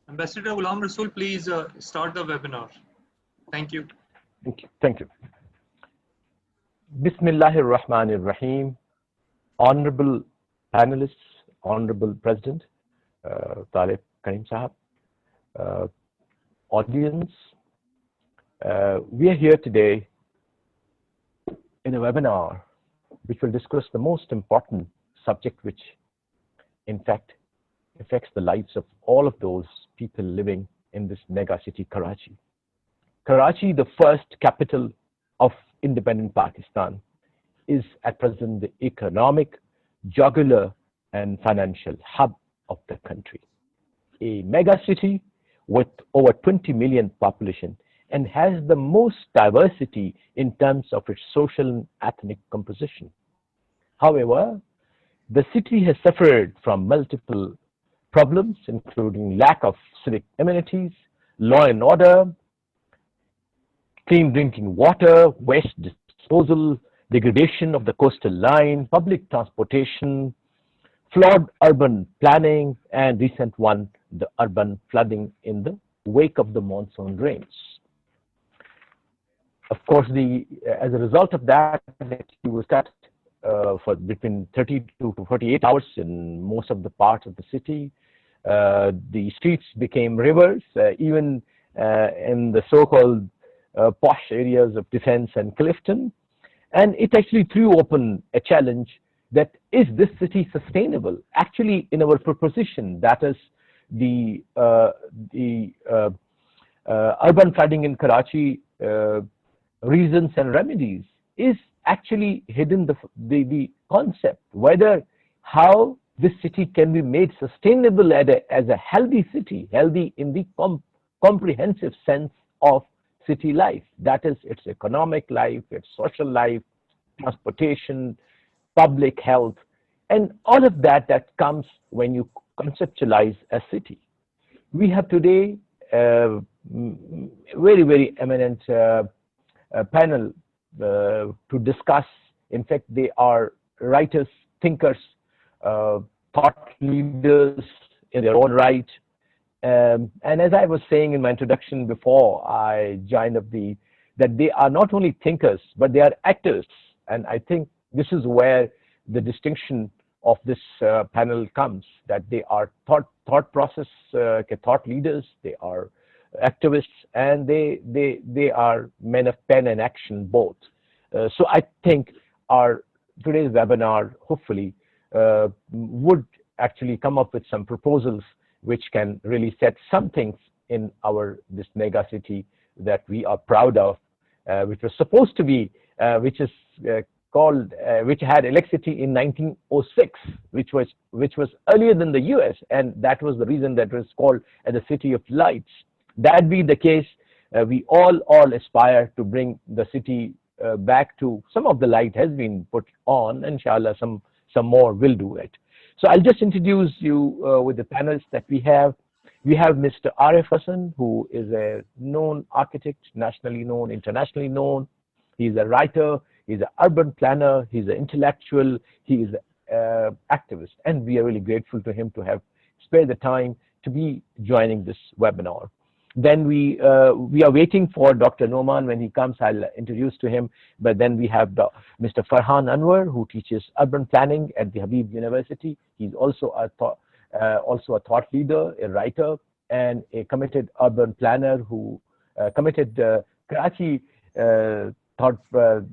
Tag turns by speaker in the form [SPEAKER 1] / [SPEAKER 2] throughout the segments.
[SPEAKER 1] Ambassador Ghulam Rasool, please start the webinar. Thank you.
[SPEAKER 2] Thank you. Thank you. Bismillahir Rahmanir Rahim. Honorable panelists, Honorable President, Talib Karim Sahab, audience, we are here today in a webinar which will discuss the most important subject which in fact affects the lives of all of those people living in this mega city, Karachi. Karachi, the first capital of independent Pakistan, is at present the economic, jugular, and financial hub of the country. A mega city with over 20 million population and has the most diversity in terms of its social and ethnic composition. However, the city has suffered from multiple problems, including lack of civic amenities, law and order, clean drinking water, waste disposal, degradation of the coastal line, public transportation, flawed urban planning, and recent one, the urban flooding in the wake of the monsoon rains. Of course, as a result of that, you will start for between 32 to 48 hours in most of the parts of the city. The streets became rivers, even in the so-called posh areas of Defense and Clifton. And it actually threw open a challenge that is this city sustainable? Actually, in our proposition, that is the urban flooding in Karachi, reasons and remedies, is actually hidden the concept, whether how this city can be made sustainable as a healthy city, healthy in the comprehensive sense of city life. That is its economic life, its social life, transportation, public health, and all of that comes when you conceptualize a city. We have today a very, very eminent panel to discuss. In fact, they are writers, thinkers, thought leaders in their own right. And as I was saying in my introduction before I joined up that they are not only thinkers, but they are actors. And I think this is where the distinction of this panel comes, that they are thought process, thought leaders, they are activists, and they are men of pen and action both. So I think our today's webinar hopefully would actually come up with some proposals which can really set some things in this mega city that we are proud of, which was supposed to be, which is called, which had electricity in 1906, which was earlier than the US, and that was the reason that it was called the City of Lights. That be the case, we all aspire to bring the city back to some of the light has been put on. Inshallah, some more will do it. So I'll just introduce you with the panelists that we have. We have Mr. Arif Hassan, who is a known architect, nationally known, internationally known. He's a writer, he's an urban planner, he's an intellectual, he is an activist. And we are really grateful to him to have spared the time to be joining this webinar. Then we are waiting for Dr. Noman. When he comes, I'll introduce to him. But then we have Mr. Farhan Anwar, who teaches urban planning at the Habib University. He's also a thought leader, a writer, and a committed urban planner who committed Karachi thought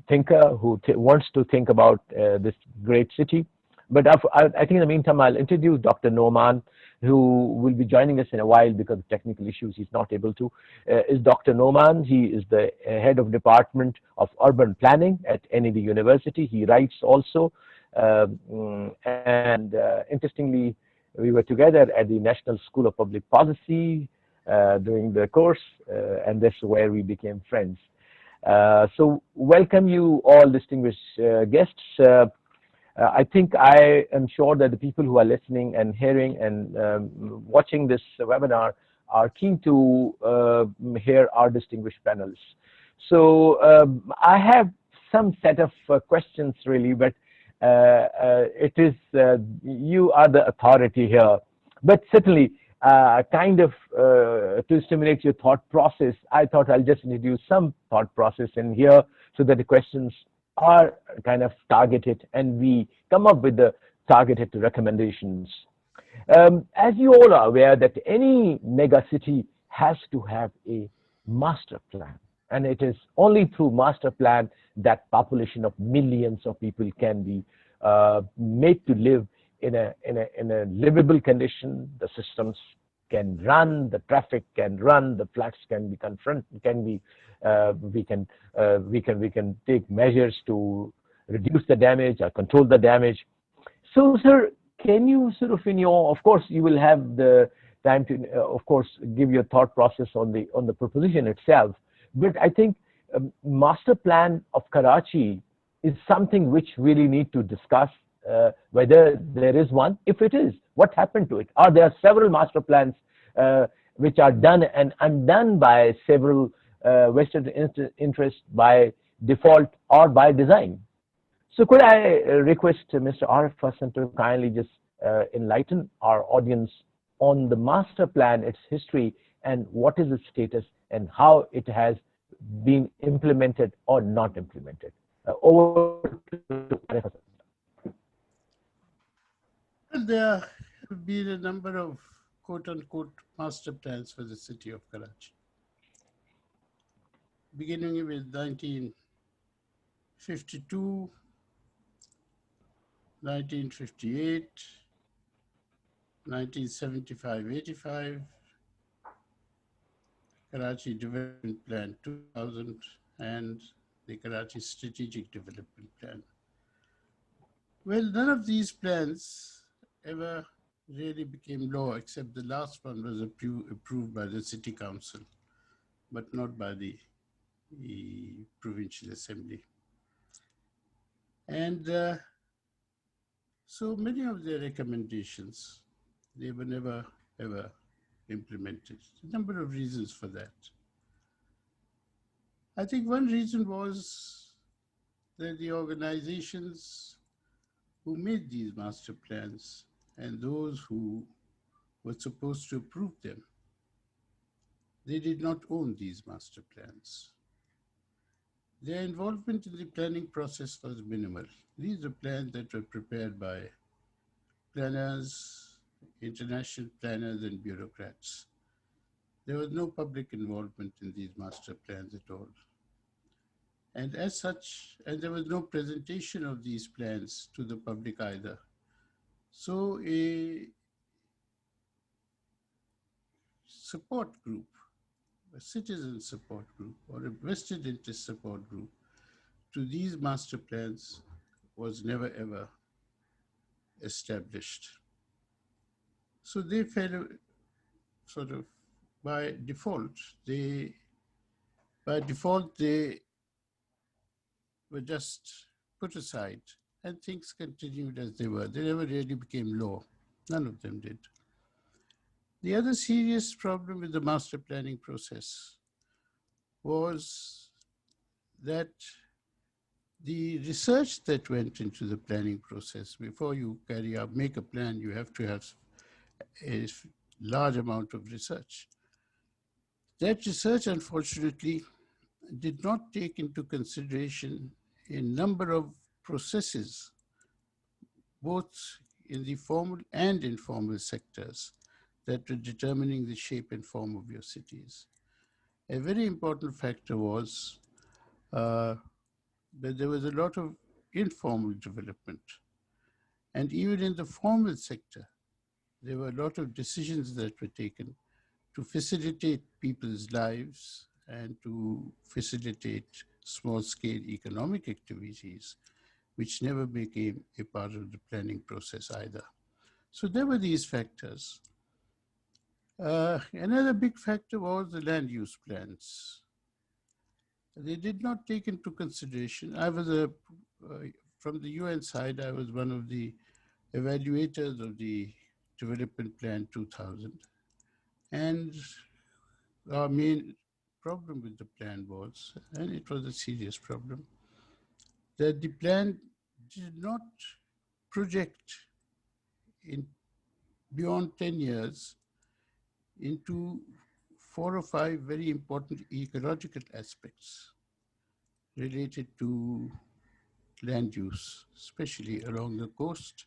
[SPEAKER 2] thinker who wants to think about this great city. But I think in the meantime, I'll introduce Dr. Noman, who will be joining us in a while because of technical issues. He's not able to. Is Dr. Noman. He is the head of Department of Urban Planning at NED University. He writes also. Interestingly, we were together at the National School of Public Policy during the course, and that's where we became friends. So welcome you all distinguished guests. I think I am sure that the people who are listening and hearing and watching this webinar are keen to hear our distinguished panelists. So I have some set of questions really, but it is you are the authority here. But certainly kind of to stimulate your thought process, I thought I'll just introduce some thought process in here so that the questions are kind of targeted and we come up with the targeted recommendations. As you all are aware that any mega city has to have a master plan, and it is only through master plan that population of millions of people can be made to live in a livable condition. The systems can run, the traffic can run, the flats can be we can take measures to reduce the damage or control the damage. So, sir, can you sort of of course, you will have the time to, of course, give your thought process on the proposition itself. But I think master plan of Karachi is something which really need to discuss whether there is one. If it is, what happened to it? Are there several master plans which are done and undone by several vested interests by default or by design? So could I request Mr. Arif Hassan to kindly just enlighten our audience on the master plan, its history, and what is its status, and how it has been implemented or not implemented? Over to Arif Hassan.
[SPEAKER 3] There have been a number of quote-unquote master plans for the city of Karachi, beginning with 1952, 1958, 1975-85, Karachi Development Plan 2000, and the Karachi Strategic Development Plan. Well, none of these plans ever really became law, except the last one was approved by the City Council, but not by the Provincial Assembly. And so many of their recommendations, they were never, ever implemented. A number of reasons for that. I think one reason was that the organizations who made these master plans and those who were supposed to approve them, they did not own these master plans. Their involvement in the planning process was minimal. These are plans that were prepared by planners, international planners, and bureaucrats. There was no public involvement in these master plans at all. And as such, and there was no presentation of these plans to the public either. So a support group, a citizen support group, or a vested interest support group to these master plans was never ever established. So they fell sort of by default, they were just put aside, and things continued as they were. They never really became law. None of them did. The other serious problem with the master planning process was that the research that went into the planning process, before you make a plan, you have to have a large amount of research. That research, unfortunately, did not take into consideration a number of processes, both in the formal and informal sectors, that were determining the shape and form of your cities. A very important factor was that there was a lot of informal development. And even in the formal sector, there were a lot of decisions that were taken to facilitate people's lives and to facilitate small-scale economic activities, which never became a part of the planning process either. So there were these factors. Another big factor was the land use plans. They did not take into consideration. I was from the UN side, I was one of the evaluators of the Development Plan 2000. And our main problem with the plan was, and it was a serious problem, that the plan did not project in beyond 10 years into 4 or 5 very important ecological aspects related to land use, especially along the coast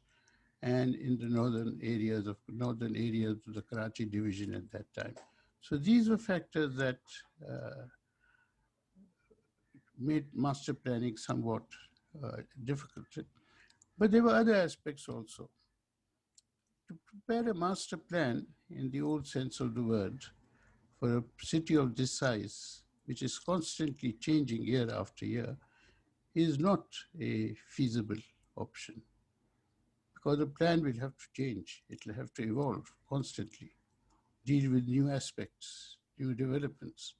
[SPEAKER 3] and in the northern areas of the Karachi division at that time. So these were factors that made master planning somewhat difficult. But there were other aspects also. To prepare a master plan in the old sense of the word for a city of this size, which is constantly changing year after year, is not a feasible option, because the plan will have to change. It will have to evolve constantly, deal with new aspects, new developments.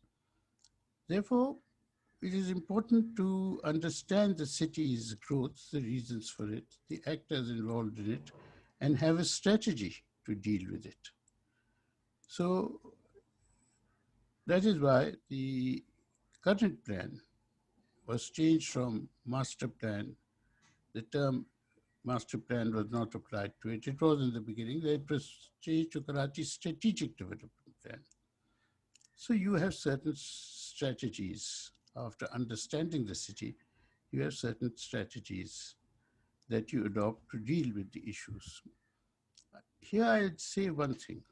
[SPEAKER 3] Therefore, it is important to understand the city's growth, the reasons for it, the actors involved in it, and have a strategy to deal with it. So that is why the current plan was changed from master plan. The term master plan was not applied to it. It was in the beginning. It was changed to Karachi Strategic Development Plan. So you have certain strategies. After understanding the city, you have certain strategies that you adopt to deal with the issues. Here I'd say one thing,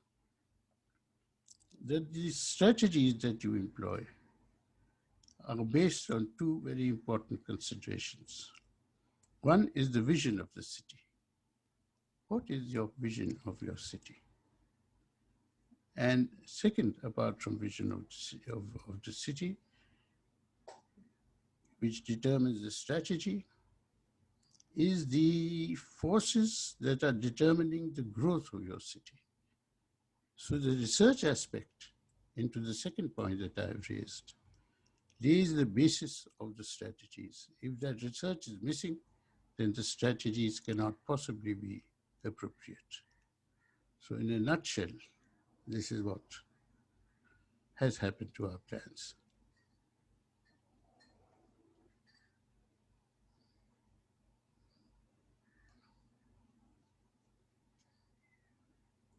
[SPEAKER 3] that the strategies that you employ are based on 2 very important considerations. One is the vision of the city. What is your vision of your city? And second, apart from vision of the city, which determines the strategy, is the forces that are determining the growth of your city. So the research aspect into the second point that I have raised lays the basis of the strategies. If that research is missing, then the strategies cannot possibly be appropriate. So in a nutshell, this is what has happened to our plans.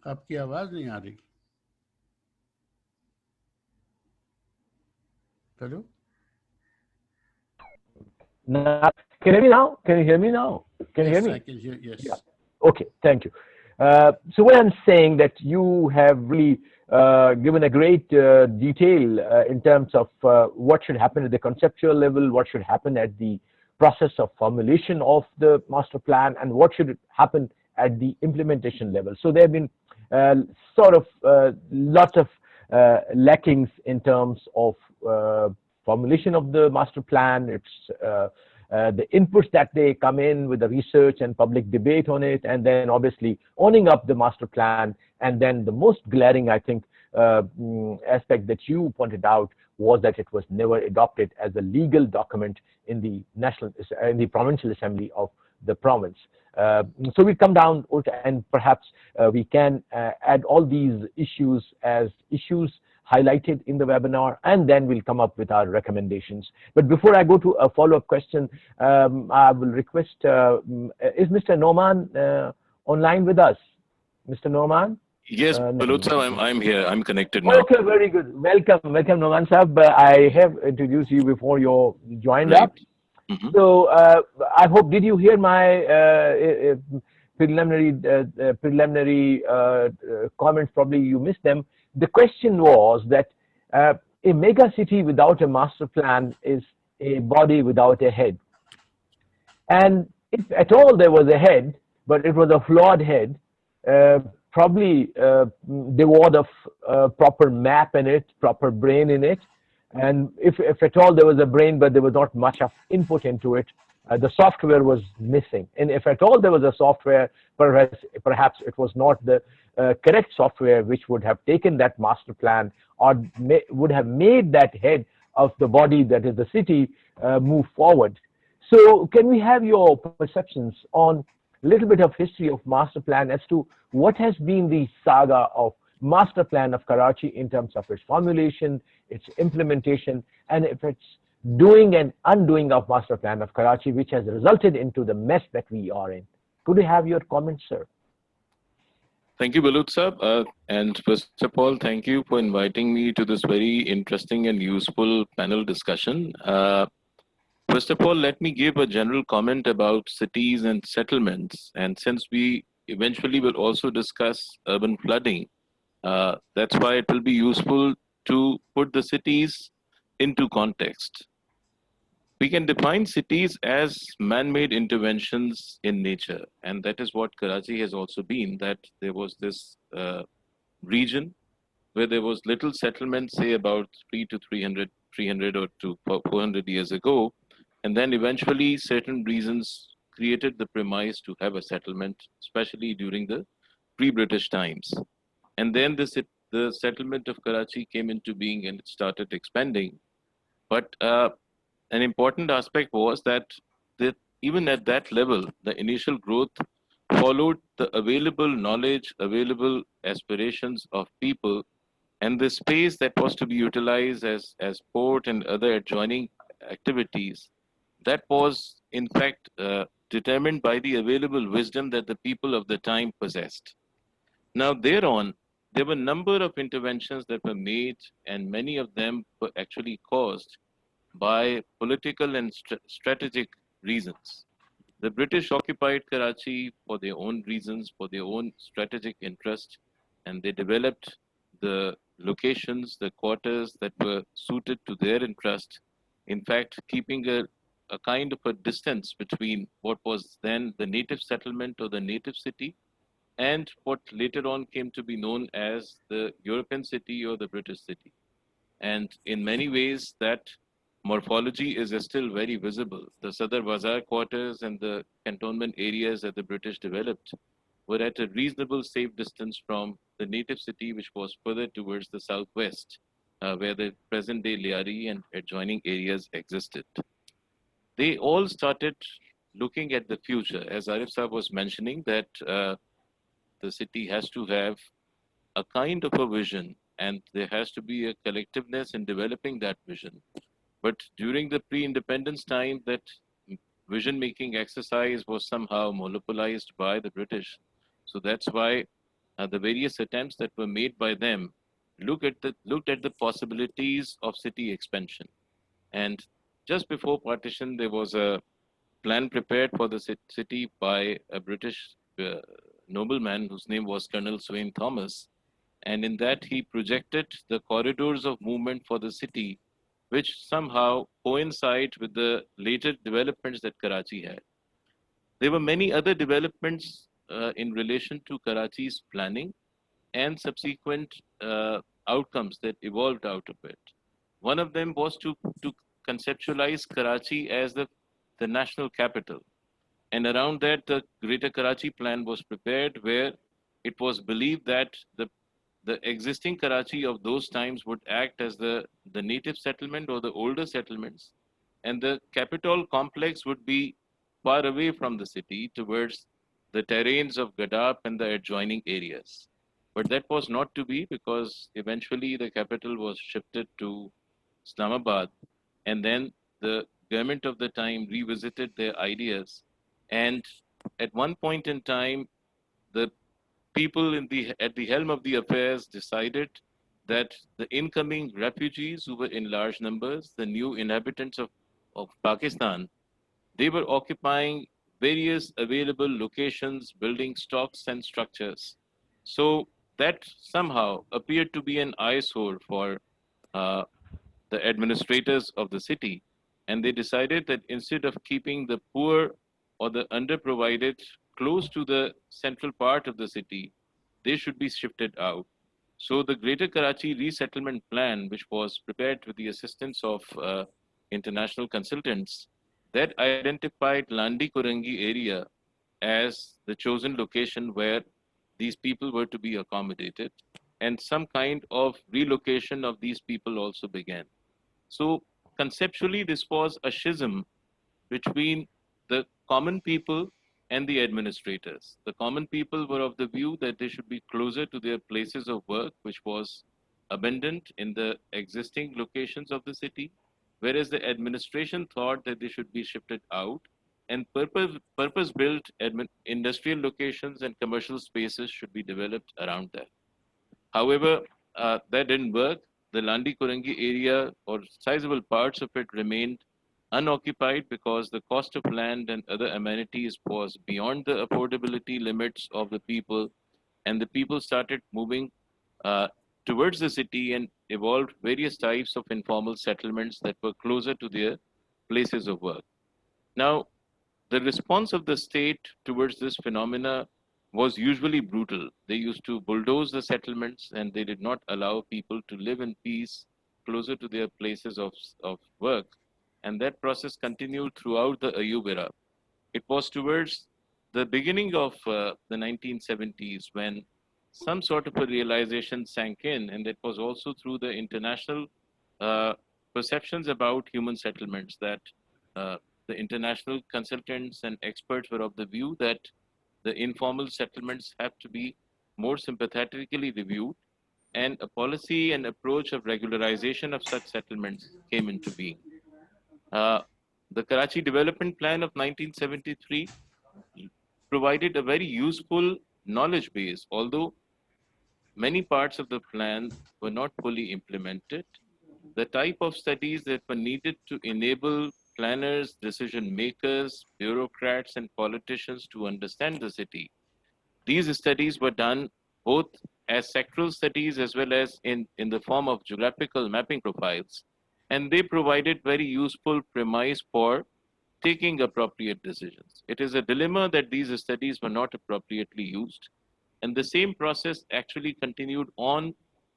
[SPEAKER 3] आपकी आवाज नहीं आ रही. Hello?
[SPEAKER 2] Now, can you hear me now? Can you hear me now? Can you hear me?
[SPEAKER 3] I can hear, yes.
[SPEAKER 2] Yeah. Okay, thank you. So what I'm saying that you have really given a great detail in terms of what should happen at the conceptual level, what should happen at the process of formulation of the master plan, and what should happen at the implementation level. So there have been sort of lots of lackings in terms of formulation of the master plan. It's the inputs that they come in with the research and public debate on it, and then obviously owning up the master plan. And then the most glaring, I think, aspect that you pointed out was that it was never adopted as a legal document in the provincial assembly of the province. So we come down and perhaps we can add all these issues as issues highlighted in the webinar, and then we'll come up with our recommendations. But before I go to a follow-up question, I will request, is Mr. Noman online with us? Mr. Noman?
[SPEAKER 4] Yes, Baluch, I'm here. I'm connected now.
[SPEAKER 2] Okay, very good. Welcome, Noman Sahab. I have introduced you before you joined
[SPEAKER 4] Right.
[SPEAKER 2] up. So I hope, did you hear my preliminary comments? Probably you missed them. The question was that a mega city without a master plan is a body without a head. And if at all there was a head, but it was a flawed head, probably devoid of proper map in it, proper brain in it. And if at all there was a brain, but there was not much of input into it, the software was missing. And if at all there was a software, perhaps it was not the correct software which would have taken that master plan or would have made that head of the body that is the city move forward. So can we have your perceptions on a little bit of history of master plan as to what has been the saga of master plan of Karachi in terms of its formulation, its implementation, and if it's doing and undoing of master plan of Karachi, which has resulted into the mess that we are in. Could you have your comments, sir?
[SPEAKER 4] Thank you, Baluch sir. And first of all, thank you for inviting me to this very interesting and useful panel discussion. First of all, let me give a general comment about cities and settlements. And since we eventually will also discuss urban flooding, that's why it will be useful to put the cities into context. We can define cities as man-made interventions in nature, and that is what Karachi has also been. That there was this region where there was little settlement, say about 300 or to 400 years ago, and then eventually certain reasons created the premise to have a settlement, especially during the pre-British times. And then the settlement of Karachi came into being and it started expanding. But an important aspect was that even at that level, the initial growth followed the available knowledge, available aspirations of people, and the space that was to be utilized as port and other adjoining activities. That was, in fact, determined by the available wisdom that the people of the time possessed. Now, thereon, there were a number of interventions that were made, and many of them were actually caused by political and strategic reasons. The British occupied Karachi for their own reasons, for their own strategic interest, and they developed the locations, the quarters that were suited to their interest. In fact, keeping a kind of a distance between what was then the native settlement or the native city and what later on came to be known as the European city or the British city. And in many ways, that morphology is still very visible. The Sadr Bazaar quarters and the cantonment areas that the British developed were at a reasonable safe distance from the native city, which was further towards the southwest, where the present day Liari and adjoining areas existed. They all started looking at the future. As Arif Saab was mentioning, that the city has to have a kind of a vision and there has to be a collectiveness in developing that vision. But during the pre-independence time, that vision-making exercise was somehow monopolized by the British. So that's why the various attempts that were made by them looked at the possibilities of city expansion. And just before partition, there was a plan prepared for the city by a British nobleman whose name was Colonel Swain Thomas. And in that, he projected the corridors of movement for the city, which somehow coincide with the later developments that Karachi had. There were many other developments in relation to Karachi's planning and subsequent outcomes that evolved out of it. One of them was to conceptualize Karachi as the national capital. And around that, the Greater Karachi Plan was prepared, where it was believed that the existing Karachi of those times would act as the native settlement or the older settlements, and the capital complex would be far away from the city towards the terrains of Gadap and the adjoining areas. But that was not to be, because eventually the capital was shifted to Islamabad, and then the government of the time revisited their ideas. And at one point in time, the people at the helm of the affairs decided that the incoming refugees, who were in large numbers, the new inhabitants of Pakistan, they were occupying various available locations, building stocks and structures. So that somehow appeared to be an eyesore for uh, the administrators of the city. And they decided that instead of keeping the poor or the underprovided close to the central part of the city, they should be shifted out. So the Greater Karachi Resettlement Plan, which was prepared with the assistance of international consultants, that identified Landi Kurangi area as the chosen location where these people were to be accommodated, and some kind of relocation of these people also began. So conceptually, this was a schism between the common people and the administrators. The common people were of the view that they should be closer to their places of work, which was abundant in the existing locations of the city, whereas the administration thought that they should be shifted out and purpose-built industrial locations and commercial spaces should be developed around that. However, that didn't work. The Landi Kurangi area or sizable parts of it remained unoccupied because the cost of land and other amenities was beyond the affordability limits of the people, and the people started moving uh, towards the city and evolved various types of informal settlements that were closer to their places of work. Now, the response of the state towards this phenomena was usually brutal. They used to bulldoze the settlements and they did not allow people to live in peace closer to their places of work. And that process continued throughout the Ayub era. It was towards the beginning of the 1970s when some sort of a realization sank in, and it was also through the international uh, perceptions about human settlements that uh, the international consultants and experts were of the view that the informal settlements have to be more sympathetically reviewed, and a policy and approach of regularization of such settlements came into being. Uh, the Karachi Development Plan of 1973 provided a very useful knowledge base, although many parts of the plan were not fully implemented. The type of studies that were needed to enable planners, decision makers, bureaucrats, and politicians to understand the city. These studies were done both as sectoral studies as well as in the form of geographical mapping profiles. And they provided very useful premise for taking appropriate decisions. It is a dilemma that these studies were not appropriately used. And the same process actually continued on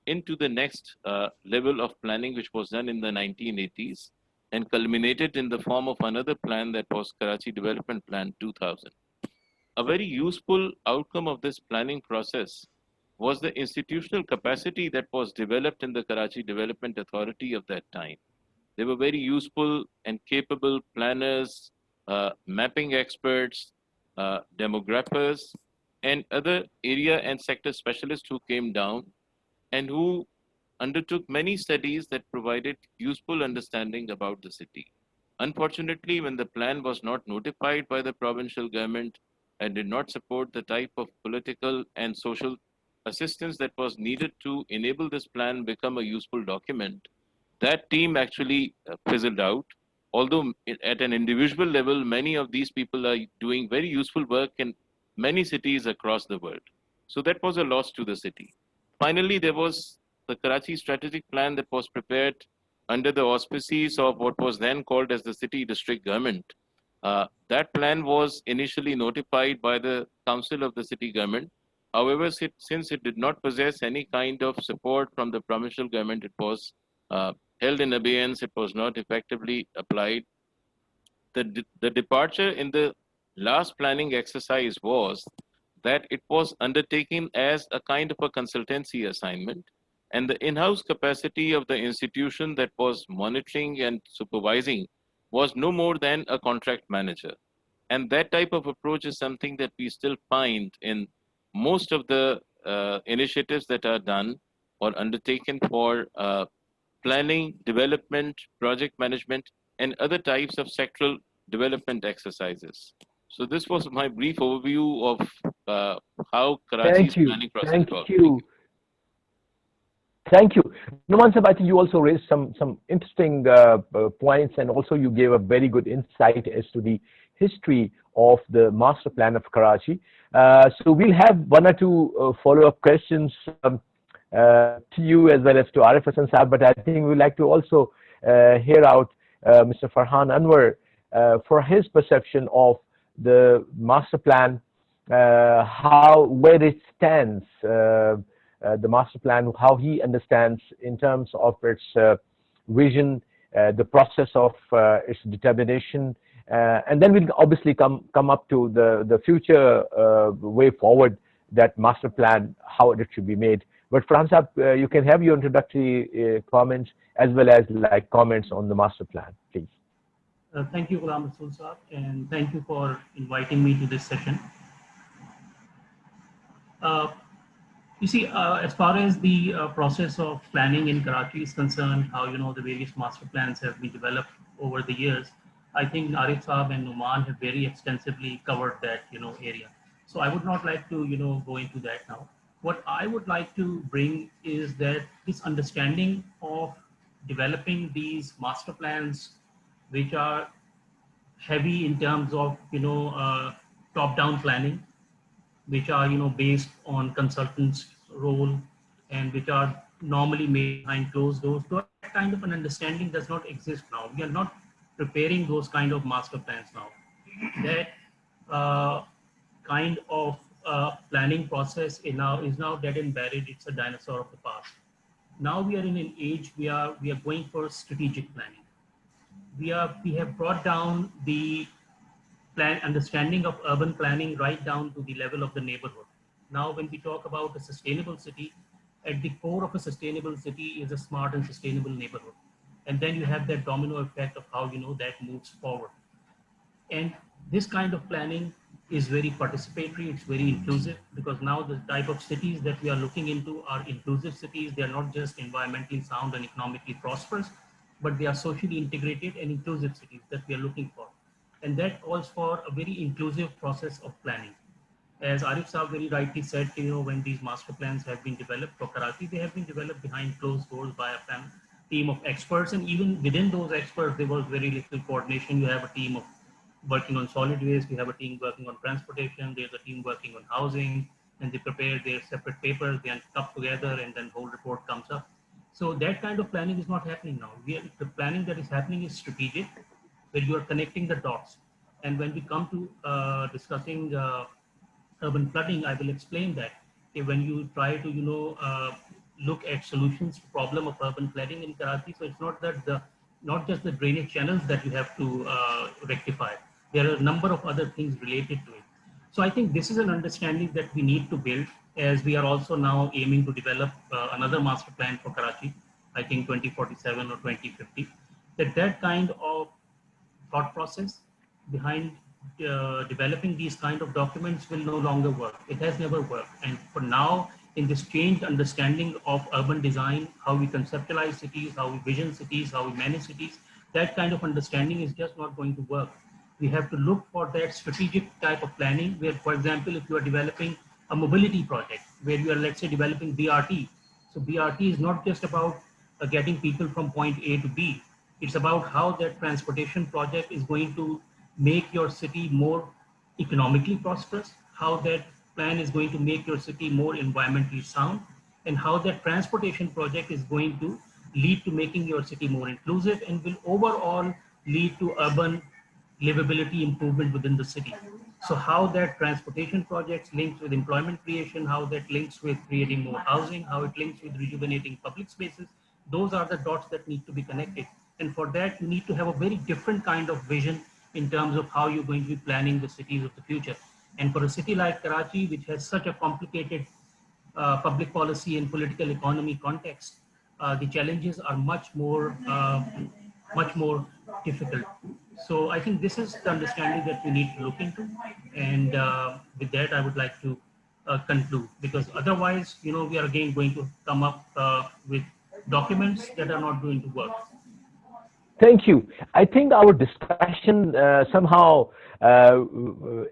[SPEAKER 4] into the next level of planning, which was done in the 1980s and culminated in the form of another plan that was Karachi Development Plan 2000. A very useful outcome of this planning process was the institutional capacity that was developed in the Karachi Development Authority of that time. They were very useful and capable planners, mapping experts, demographers, and other area and sector specialists who came down and who undertook many studies that provided useful understanding about the city. Unfortunately, when the plan was not notified by the provincial government and did not support the type of political and social assistance that was needed to enable this plan become a useful document, that team actually fizzled out. Although at an individual level, many of these people are doing very useful work in many cities across the world. So that was a loss to the city. Finally, there was the Karachi strategic plan that was prepared under the auspices of what was then called as the city district government. That plan was initially notified by the council of the city government. However, since it did not possess any kind of support from the provincial government, it was held in abeyance, it was not effectively applied. The departure in the last planning exercise was that it was undertaken as a kind of a consultancy assignment, and the in-house capacity of the institution that was monitoring and supervising was no more than a contract manager. And that type of approach is something that we still find in most of the initiatives that are done or undertaken for planning, development, project management, and other types of sectoral development exercises. So this was my brief overview of how Karachi's
[SPEAKER 2] Thank you.
[SPEAKER 4] planning process
[SPEAKER 2] Thank
[SPEAKER 4] evolved.
[SPEAKER 2] you. Thank you. Noman sir, I think you also raised some interesting points, and also you gave a very good insight as to the history of the master plan of Karachi. So we'll have one or two follow-up questions to you as well as to Arif Hassan sir, but I think we'd like to also hear out Mr. Farhan Anwar for his perception of the master plan, where it stands, the master plan, how he understands in terms of its vision, the process of its determination, and then we'll obviously come up to the future way forward, that master plan, how it should be made. But Farhan sir, you can have your introductory comments as well as like comments on the master plan, please.
[SPEAKER 1] Thank you, Ghulam, Rasool sir, and thank you for inviting me to this session. You see, as far as the process of planning in Karachi is concerned, how the various master plans have been developed over the years, I think Arif Saab and Noman have very extensively covered that, area. So I would not like to, go into that now. What I would like to bring is that this understanding of developing these master plans, which are heavy in terms of, top-down planning, which are based on consultants' role, and which are normally made behind closed doors. That kind of an understanding does not exist now. We are not preparing those kind of master plans now. That kind of planning process is now dead and buried. It's a dinosaur of the past. Now we are in an age we are going for strategic planning. We have brought down the understanding of urban planning right down to the level of the neighborhood. Now, when we talk about a sustainable city, at the core of a sustainable city is a smart and sustainable neighborhood. And then you have that domino effect of how that moves forward. And this kind of planning is very participatory, it's very inclusive, because now the type of cities that we are looking into are inclusive cities. They are not just environmentally sound and economically prosperous, but they are socially integrated and inclusive cities that we are looking for. And that calls for a very inclusive process of planning. As Arif Saab very rightly said, when these master plans have been developed for Karachi, they have been developed behind closed doors by a team of experts. And even within those experts, there was very little coordination. You have a team of working on solid waste, you have a team working on transportation, there's a team working on housing, and they prepare their separate papers, they come together, and then whole report comes up. So that kind of planning is not happening now. The planning that is happening is strategic, where you are connecting the dots. And when we come to discussing urban flooding, I will explain that. When you try to look at solutions to problem of urban flooding in Karachi, so it's not just the drainage channels that you have to rectify. There are a number of other things related to it. So I think this is an understanding that we need to build, as we are also now aiming to develop another master plan for Karachi, I think 2047 or 2050. That kind of thought process behind developing these kind of documents will no longer work. It has never worked. And for now, in this changed understanding of urban design, how we conceptualize cities, how we vision cities, how we manage cities, that kind of understanding is just not going to work. We have to look for that strategic type of planning where, for example, if you are developing a mobility project, where you are, let's say, developing BRT. So BRT is not just about getting people from point A to B. It's about how that transportation project is going to make your city more economically prosperous, how that plan is going to make your city more environmentally sound, and how that transportation project is going to lead to making your city more inclusive and will overall lead to urban livability improvement within the city. So how that transportation projects links with employment creation, how that links with creating more housing, how it links with rejuvenating public spaces, those are the dots that need to be connected. And for that, you need to have a very different kind of vision in terms of how you're going to be planning the cities of the future. And for a city like Karachi, which has such a complicated public policy and political economy context, the challenges are much more difficult. So I think this is the understanding that we need to look into. And with that, I would like to conclude, because otherwise, we are again going to come up with documents that are not going to work.
[SPEAKER 2] Thank you. I think our discussion somehow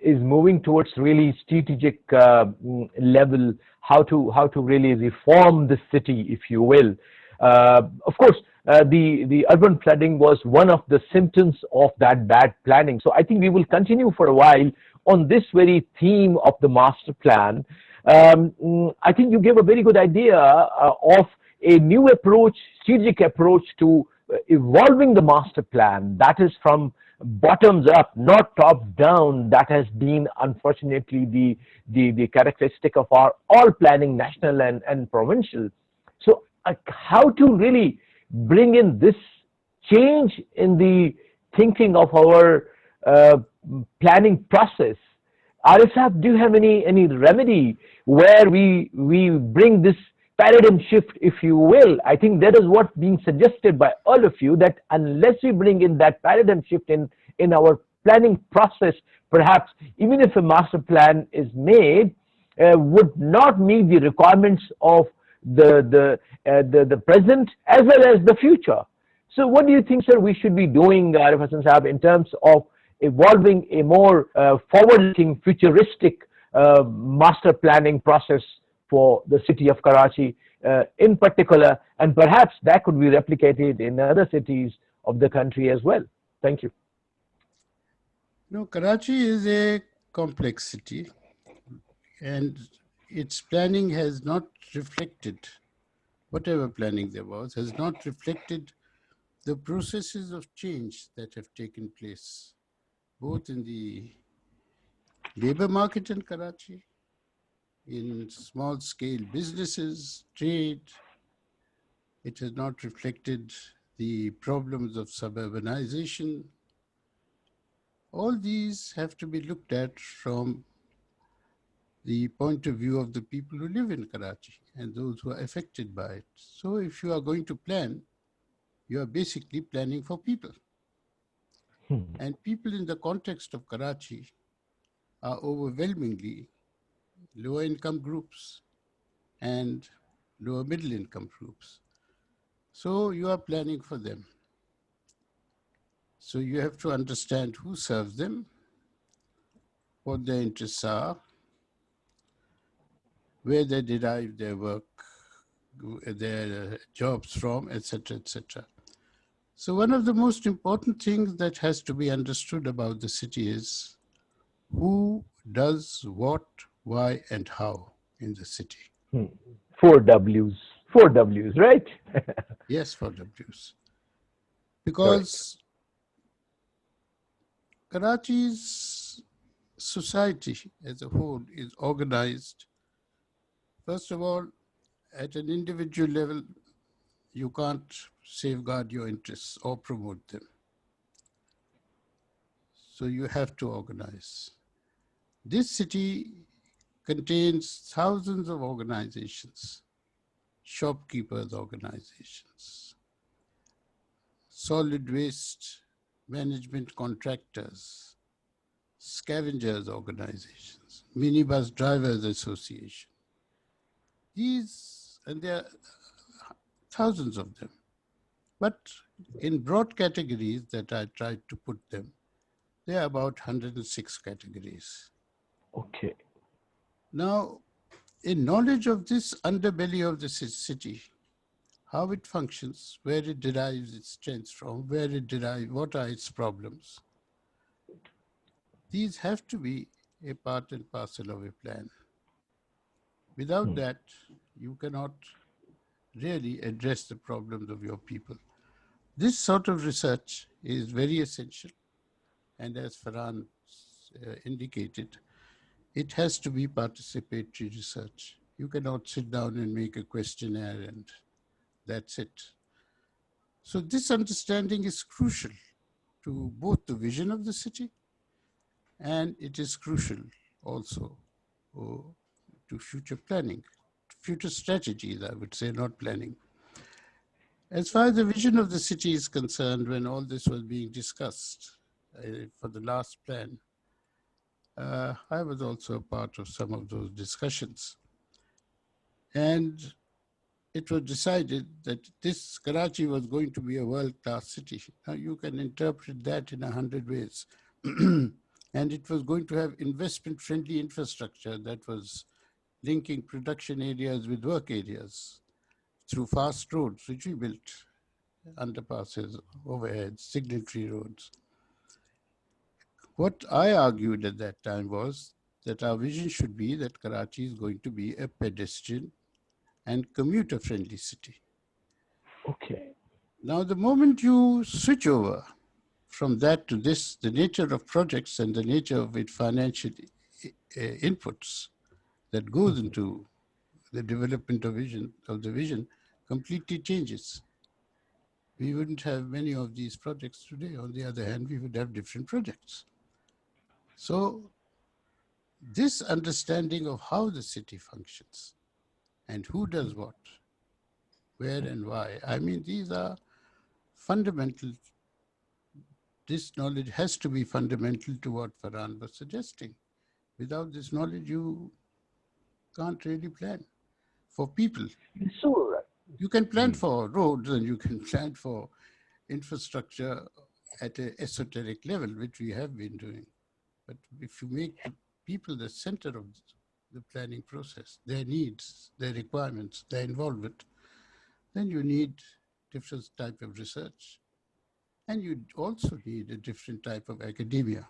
[SPEAKER 2] is moving towards really strategic level, how to really reform the city, if you will. Of course, the urban flooding was one of the symptoms of that bad planning. So I think we will continue for a while on this very theme of the master plan. I think you gave a very good idea of a new approach, strategic approach to evolving the master plan, that is from bottoms up, not top down. That has been unfortunately the characteristic of our all planning, national and provincial. So how to really bring in this change in the thinking of our planning process? Arif, do you have any remedy where we bring this paradigm shift, if you will? I think that is what's being suggested by all of you, that unless we bring in that paradigm shift in our planning process, perhaps even if a master plan is made, would not meet the requirements of the present as well as the future. So what do you think, sir, we should be doing, Arif Hassan Saab, in terms of evolving a more forward-looking, futuristic master planning process for the city of Karachi in particular, and perhaps that could be replicated in other cities of the country as well? Thank you.
[SPEAKER 3] No, Karachi is a complex city, and its planning has not reflected, whatever planning there was, has not reflected the processes of change that have taken place, both in the labor market in Karachi, in small scale businesses, trade. It has not reflected the problems of suburbanization. All these have to be looked at from the point of view of the people who live in Karachi and those who are affected by it. So if you are going to plan, you are basically planning for people. And people in the context of Karachi are overwhelmingly lower income groups and lower middle income groups. So you are planning for them. So you have to understand who serves them, what their interests are, where they derive their work, their jobs from, etc., etc. So one of the most important things that has to be understood about the city is who does what, why, and how in the city.
[SPEAKER 2] Four W's. Four W's, right?
[SPEAKER 3] Yes, for W's.
[SPEAKER 2] Correct.
[SPEAKER 3] Because Karachi's society as a whole is organized, first of all, at an individual level, you can't safeguard your interests or promote them. So you have to organize. This city contains thousands of organizations, shopkeepers organizations, solid waste management contractors, scavengers organizations, minibus drivers association. These, and there are thousands of them. But in broad categories that I tried to put them, there are about 106 categories.
[SPEAKER 2] Okay.
[SPEAKER 3] Now, in knowledge of this underbelly of the city, how it functions, where it derives its strengths from, where it derives, what are its problems, these have to be a part and parcel of a plan. Without that, you cannot really address the problems of your people. This sort of research is very essential. And as Farhan indicated, it has to be participatory research. You cannot sit down and make a questionnaire and that's it. So this understanding is crucial to both the vision of the city, and it is crucial also to future planning, future strategies, I would say, not planning. As far as the vision of the city is concerned, when all this was being discussed for the last plan, I was also a part of some of those discussions. And it was decided that this Karachi was going to be a world-class city. Now you can interpret that in 100 ways. And it was going to have investment-friendly infrastructure that was linking production areas with work areas through fast roads, which we built, underpasses, overheads, signal-free roads. What I argued at that time was that our vision should be that Karachi is going to be a pedestrian and commuter-friendly city.
[SPEAKER 2] Okay.
[SPEAKER 3] Now, the moment you switch over from that to this, the nature of projects and the nature of its financial inputs that goes into the development of the vision completely changes. We wouldn't have many of these projects today. On the other hand, we would have different projects. So this understanding of how the city functions and who does what, where and why, I mean, these are fundamental. This knowledge has to be fundamental to what Farhan was suggesting. Without this knowledge, you can't really plan for people.
[SPEAKER 2] So,
[SPEAKER 3] You can plan for roads and you can plan for infrastructure at an esoteric level, which we have been doing. But if you make the people the center of the planning process, their needs, their requirements, their involvement, then you need different type of research. And you also need a different type of academia.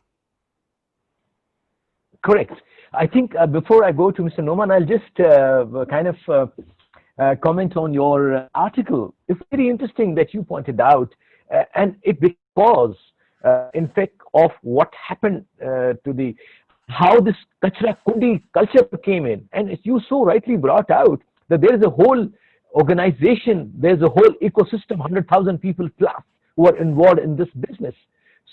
[SPEAKER 2] Correct. I think before I go to Mr. Noman, I'll just kind of comment on your article. It's very interesting that you pointed out, and it because, in fact, of what happened to the how this Kachra Kundi culture came in, and you so rightly brought out that there is a whole organization, there's a whole ecosystem, 100,000 people plus who are involved in this business.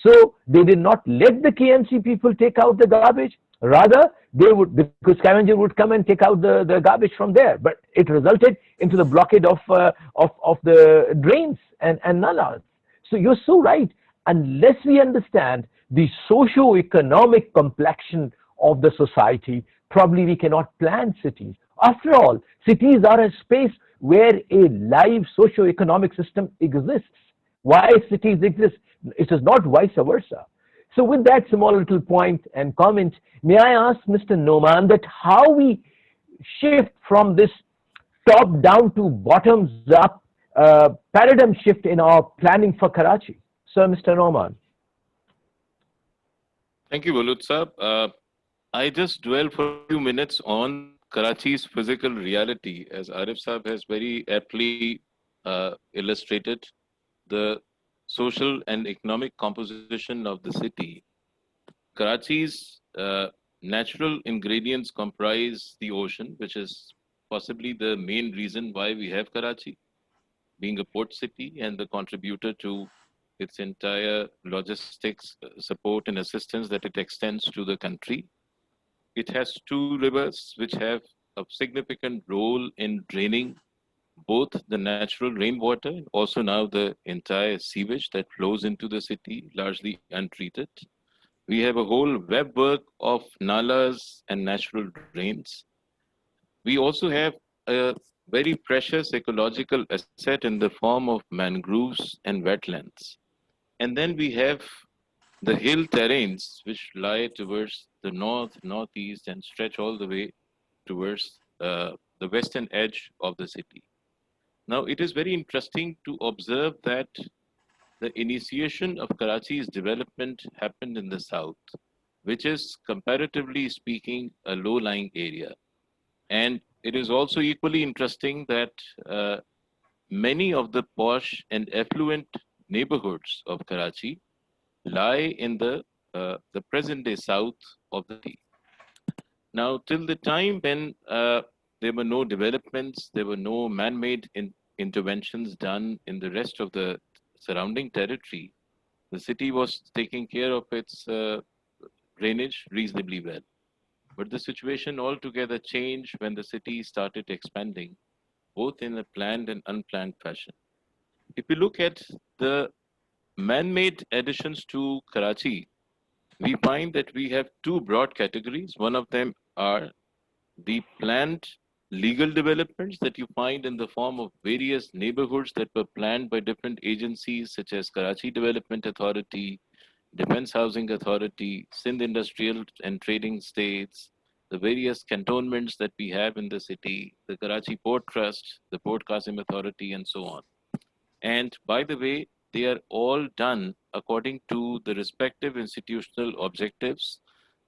[SPEAKER 2] So they did not let the KMC people take out the garbage. Rather, they would, because scavenger would come and take out the garbage from there. But it resulted into the blockade of the drains and nalas. So you're so right. Unless we understand the socio-economic complexion of the society, probably we cannot plan cities. After all, cities are a space where a live socio-economic system exists. Why cities exist? It is not vice versa. So with that small little point and comment, may I ask Mr. Noman that how we shift from this top down to bottoms up paradigm shift in our planning for Karachi? Sir, Mr. Noman.
[SPEAKER 4] Thank you, Baluch Saab. I just dwell for a few minutes on Karachi's physical reality, as Arif Saab has very aptly illustrated the social and economic composition of the city. Karachi's natural ingredients comprise the ocean, which is possibly the main reason why we have Karachi, being a port city and the contributor to its entire logistics support and assistance that it extends to the country. It has two rivers which have a significant role in draining both the natural rainwater and also now the entire sewage that flows into the city, largely untreated. We have a whole webwork of nalas and natural drains. We also have a very precious ecological asset in the form of mangroves and wetlands. And then we have the hill terrains which lie towards the north, northeast, and stretch all the way towards the western edge of the city. Now, it is very interesting to observe that the initiation of Karachi's development happened in the south, which is comparatively speaking a low-lying area. And it is also equally interesting that many of the posh and affluent neighborhoods of Karachi lie in the present-day south of the city. Now, till the time when there were no developments, there were no man-made interventions done in the rest of the surrounding territory, the city was taking care of its drainage reasonably well. But the situation altogether changed when the city started expanding, both in a planned and unplanned fashion. If you look at the man-made additions to Karachi, we find that we have two broad categories. One of them are the planned legal developments that you find in the form of various neighborhoods that were planned by different agencies such as Karachi Development Authority, Defense Housing Authority, Sindh Industrial and Trading States, the various cantonments that we have in the city, the Karachi Port Trust, the Port Qasim Authority, and so on. And by the way, they are all done according to the respective institutional objectives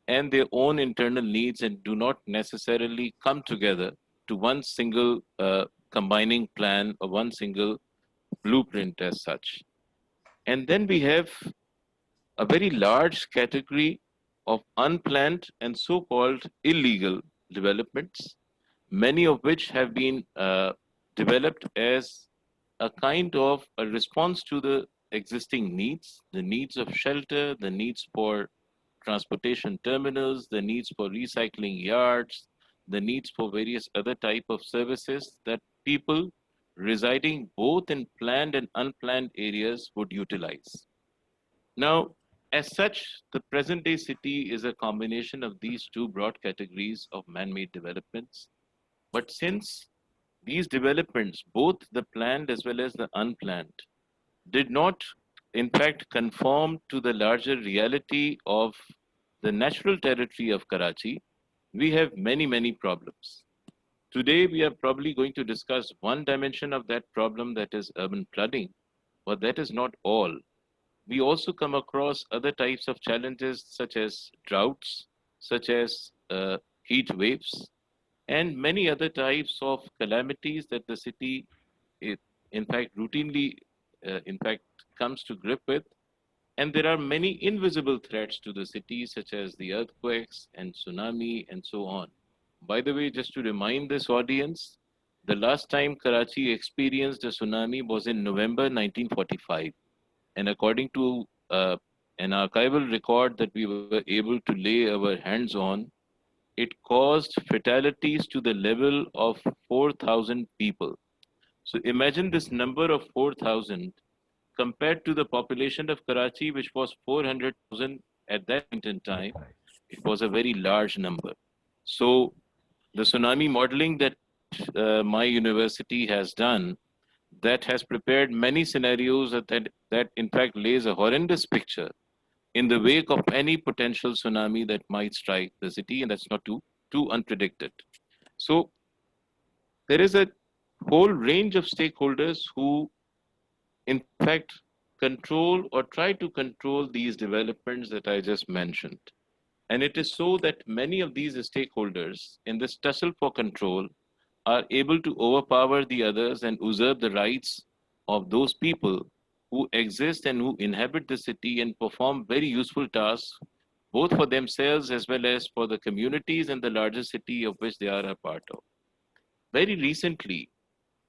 [SPEAKER 4] and their own internal needs and do not necessarily come together to one single combining plan or one single blueprint as such. And then we have a very large category of unplanned and so-called illegal developments, many of which have been developed as a kind of a response to the existing needs, the needs of shelter, the needs for transportation terminals, the needs for recycling yards, the needs for various other type of services that people residing both in planned and unplanned areas would utilize. Now, as such, the present day city is a combination of these two broad categories of man-made developments. But since these developments, both the planned as well as the unplanned, did not, in fact, conform to the larger reality of the natural territory of Karachi, we have many, many problems. Today, we are probably going to discuss one dimension of that problem, that is urban flooding, but that is not all. We also come across other types of challenges such as droughts, such as heat waves, and many other types of calamities that the city, it, in fact, routinely, in fact, comes to grip with. And there are many invisible threats to the city, such as the earthquakes and tsunami and so on. By the way, just to remind this audience, the last time Karachi experienced a tsunami was in November 1945. And according to an archival record that we were able to lay our hands on, it caused fatalities to the level of 4,000 people. So imagine this number of 4,000 compared to the population of Karachi, which was 400,000 at that point in time. It was a very large number. So the tsunami modeling that my university has done, that has prepared many scenarios that in fact lays a horrendous picture in the wake of any potential tsunami that might strike the city, and that's not too unpredicted. So there is a whole range of stakeholders who, in fact, control or try to control these developments that I just mentioned. And it is so that many of these stakeholders in this tussle for control are able to overpower the others and usurp the rights of those people who exist and who inhabit the city and perform very useful tasks, both for themselves as well as for the communities and the larger city of which they are a part of. Very recently,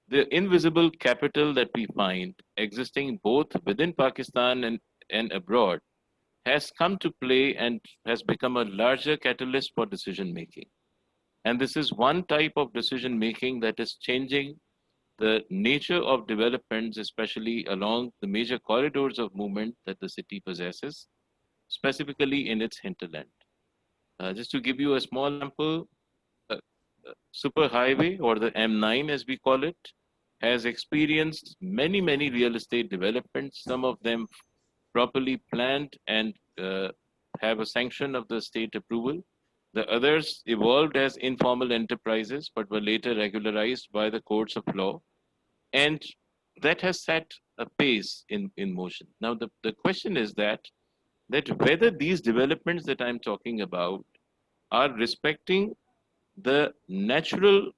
[SPEAKER 4] the invisible capital that we find existing both within Pakistan and abroad has come to play and has become a larger catalyst for decision making. And this is one type of decision making that is changing the nature of developments, especially along the major corridors of movement that the city possesses, specifically in its hinterland. Just to give you a small example, uh, superhighway, or the M9 as we call it, has experienced many, many real estate developments, some of them properly planned and have a sanction of the state approval. The others evolved as informal enterprises but were later regularized by the courts of law. And that has set a pace in motion. Now, the question is that whether these developments that I'm talking about are respecting the natural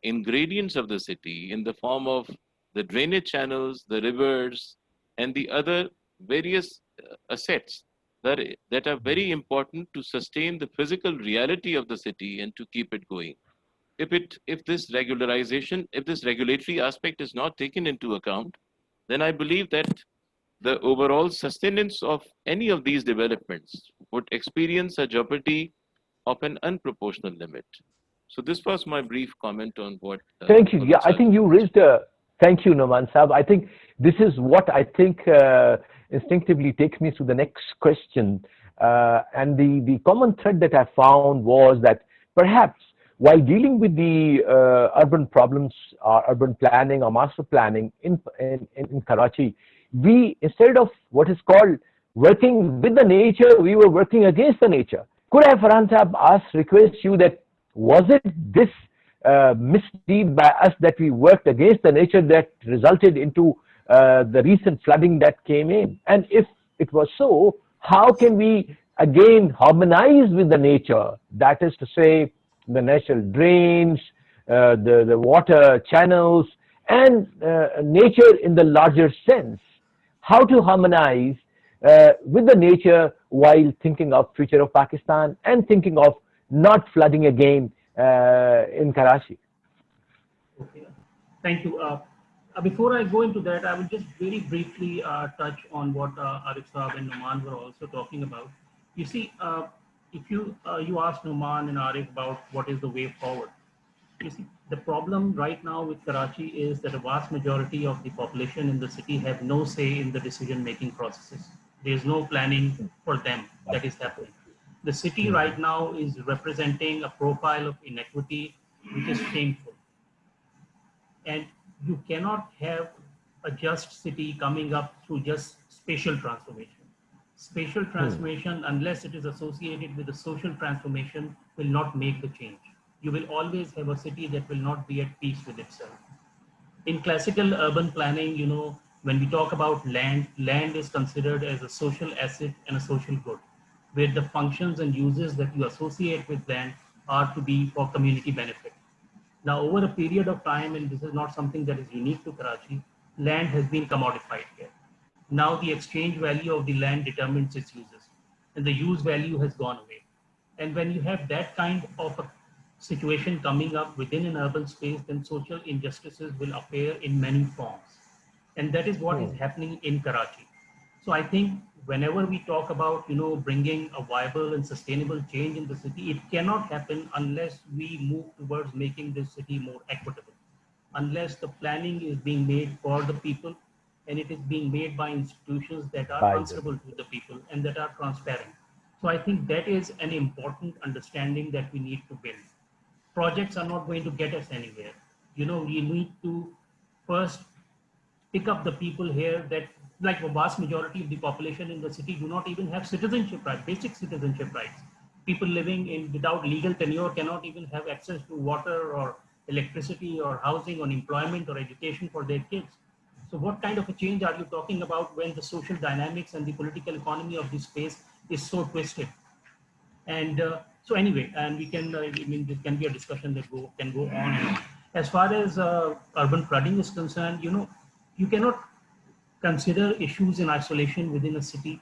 [SPEAKER 4] ingredients of the city in the form of the drainage channels, the rivers, and the other various assets that are very important to sustain the physical reality of the city and to keep it going. If this regularization, if this regulatory aspect is not taken into account, then I believe that the overall sustenance of any of these developments would experience a jeopardy of an unproportional limit. So this was my brief comment on what.
[SPEAKER 2] Thank you. Yeah, I think you raised a. Thank you, Noman Saab. I think this is what I think instinctively takes me to the next question. And the common thread that I found was that perhaps while dealing with the urban problems, urban planning or master planning in Karachi, we, instead of what is called working with the nature, we were working against the nature. Could I, Farhan Saab, request you that was it this misdeed by us that we worked against the nature that resulted into the recent flooding that came in? And if it was so, how can we again harmonize with the nature? That is to say, the natural drains, the water channels, and nature in the larger sense. How to harmonize with the nature while thinking of future of Pakistan and thinking of not flooding again in Karachi.
[SPEAKER 1] Okay, thank you. Before I go into that, I will just very briefly touch on what Arif Saab and Noman were also talking about. You see, if you ask Noman and Arif about what is the way forward, you see, the problem right now with Karachi is that a vast majority of the population in the city have no say in the decision-making processes. There is no planning for them that is happening. The city right now is representing a profile of inequity which is shameful. And you cannot have a just city coming up through just spatial transformation. Spatial transformation, unless it is associated with a social transformation, will not make the change. You will always have a city that will not be at peace with itself. In classical urban planning, when we talk about land, land is considered as a social asset and a social good, where the functions and uses that you associate with land are to be for community benefit. Now, over a period of time, and this is not something that is unique to Karachi, land has been commodified here. Now, the exchange value of the land determines its uses, and the use value has gone away. And when you have that kind of a situation coming up within an urban space, then social injustices will appear in many forms. And that is what is happening in Karachi. So I think whenever we talk about, bringing a viable and sustainable change in the city, it cannot happen unless we move towards making this city more equitable, unless the planning is being made for the people and it is being made by institutions that are answerable to the people and that are transparent. So I think that is an important understanding that we need to build. Projects are not going to get us anywhere. We need to first pick up the people here that, like, a vast majority of the population in the city do not even have citizenship rights, basic citizenship rights. People living in without legal tenure cannot even have access to water or electricity or housing or employment or education for their kids. So what kind of a change are you talking about when the social dynamics and the political economy of this space is so twisted? And so anyway, and we can, this can be a discussion that can go on and on. As far as urban flooding is concerned, you cannot consider issues in isolation within a city,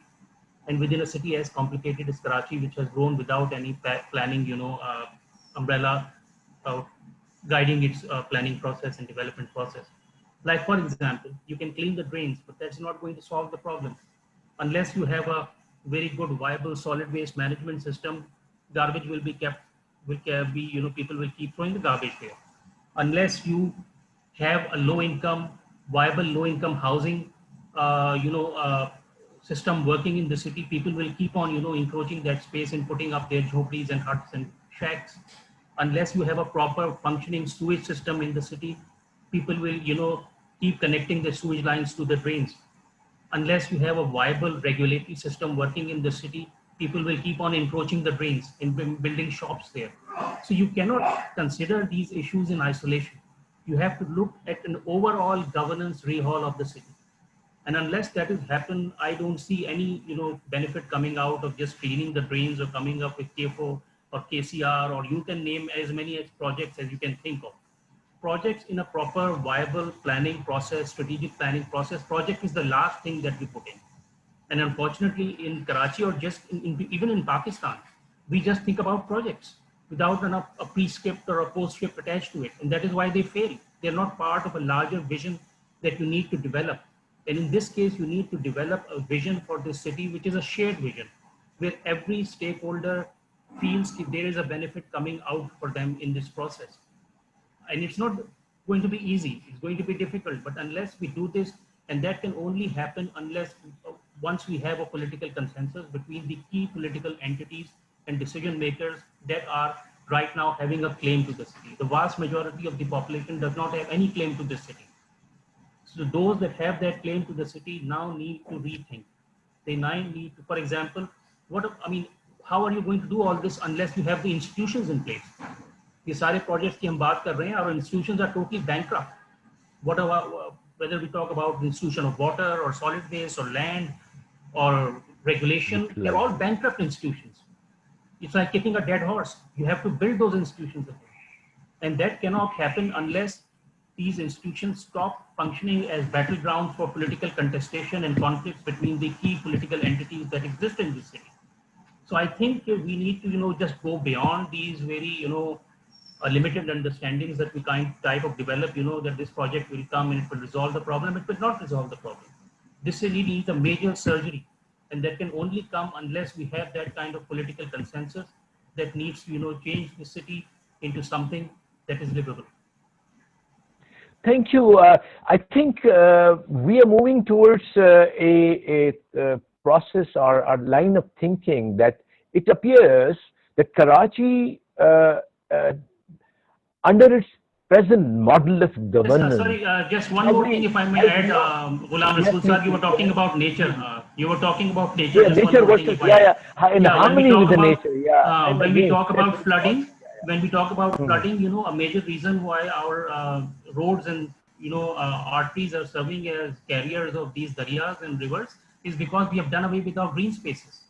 [SPEAKER 1] and within a city as complicated as Karachi, which has grown without any planning, umbrella guiding its planning process and development process. Like, for example, you can clean the drains, but that's not going to solve the problem. Unless you have a very good, viable solid waste management system, garbage will be kept, people will keep throwing the garbage there. Unless you have a viable low-income housing, system working in the city, people will keep on, encroaching that space and putting up their jhopris and huts and shacks. Unless you have a proper functioning sewage system in the city, people will, keep connecting the sewage lines to the drains. Unless you have a viable regulatory system working in the city, people will keep on encroaching the drains and building shops there. So you cannot consider these issues in isolation. You have to look at an overall governance rehaul of the city. And unless that is happen, I don't see any, benefit coming out of just cleaning the drains or coming up with KFO or KCR, or you can name as many projects as you can think of. Projects in a proper, viable planning process, strategic planning process, project is the last thing that we put in. And unfortunately, in Karachi or just even in Pakistan, we just think about projects without a pre-script or a post-script attached to it. And that is why they fail. They're not part of a larger vision that you need to develop. And in this case, you need to develop a vision for this city, which is a shared vision, where every stakeholder feels if there is a benefit coming out for them in this process. And it's not going to be easy. It's going to be difficult. But unless we do this, and that can only happen unless once we have a political consensus between the key political entities and decision makers that are right now having a claim to the city. The vast majority of the population does not have any claim to this city. So those that have that claim to the city now need to rethink. They now need to, for example, how are you going to do all this unless you have the institutions in place? ये सारे projects की हम बात कर रहे हैं, our institutions are totally bankrupt. Whether we talk about the institution of water or solid waste or land or regulation, they're all bankrupt institutions. It's like kicking a dead horse. You have to build those institutions again. And that cannot happen unless these institutions stop functioning as battlegrounds for political contestation and conflicts between the key political entities that exist in this city. So I think we need to, just go beyond these very, limited understandings that we type of develop, that this project will come and it will resolve the problem. It will not resolve the problem. This city needs a major surgery, and that can only come unless we have that kind of political consensus that needs to, change the city into something that is livable.
[SPEAKER 2] Thank you. I think we are moving towards a process or a line of thinking that it appears that Karachi, under its present model of
[SPEAKER 1] Yes,
[SPEAKER 2] governance.
[SPEAKER 1] sorry, just one more thing, if I may add, Ghulam
[SPEAKER 2] Yes,
[SPEAKER 1] Rasool
[SPEAKER 2] please,
[SPEAKER 1] sir, you were
[SPEAKER 2] please, go
[SPEAKER 1] talking
[SPEAKER 2] ahead.
[SPEAKER 1] about nature. You were talking about nature.
[SPEAKER 2] Yeah,
[SPEAKER 1] Just one
[SPEAKER 2] nature
[SPEAKER 1] more thing,
[SPEAKER 2] versus,
[SPEAKER 1] if I add.
[SPEAKER 2] in
[SPEAKER 1] Yeah,
[SPEAKER 2] harmony with the nature, and
[SPEAKER 1] when we
[SPEAKER 2] against,
[SPEAKER 1] talk
[SPEAKER 2] that's
[SPEAKER 1] about
[SPEAKER 2] what we call
[SPEAKER 1] flooding,
[SPEAKER 2] it.
[SPEAKER 1] when we talk about
[SPEAKER 2] Hmm.
[SPEAKER 1] flooding, a major reason why our roads and arteries are serving as carriers of these daryas and rivers is because we have done away with our green spaces.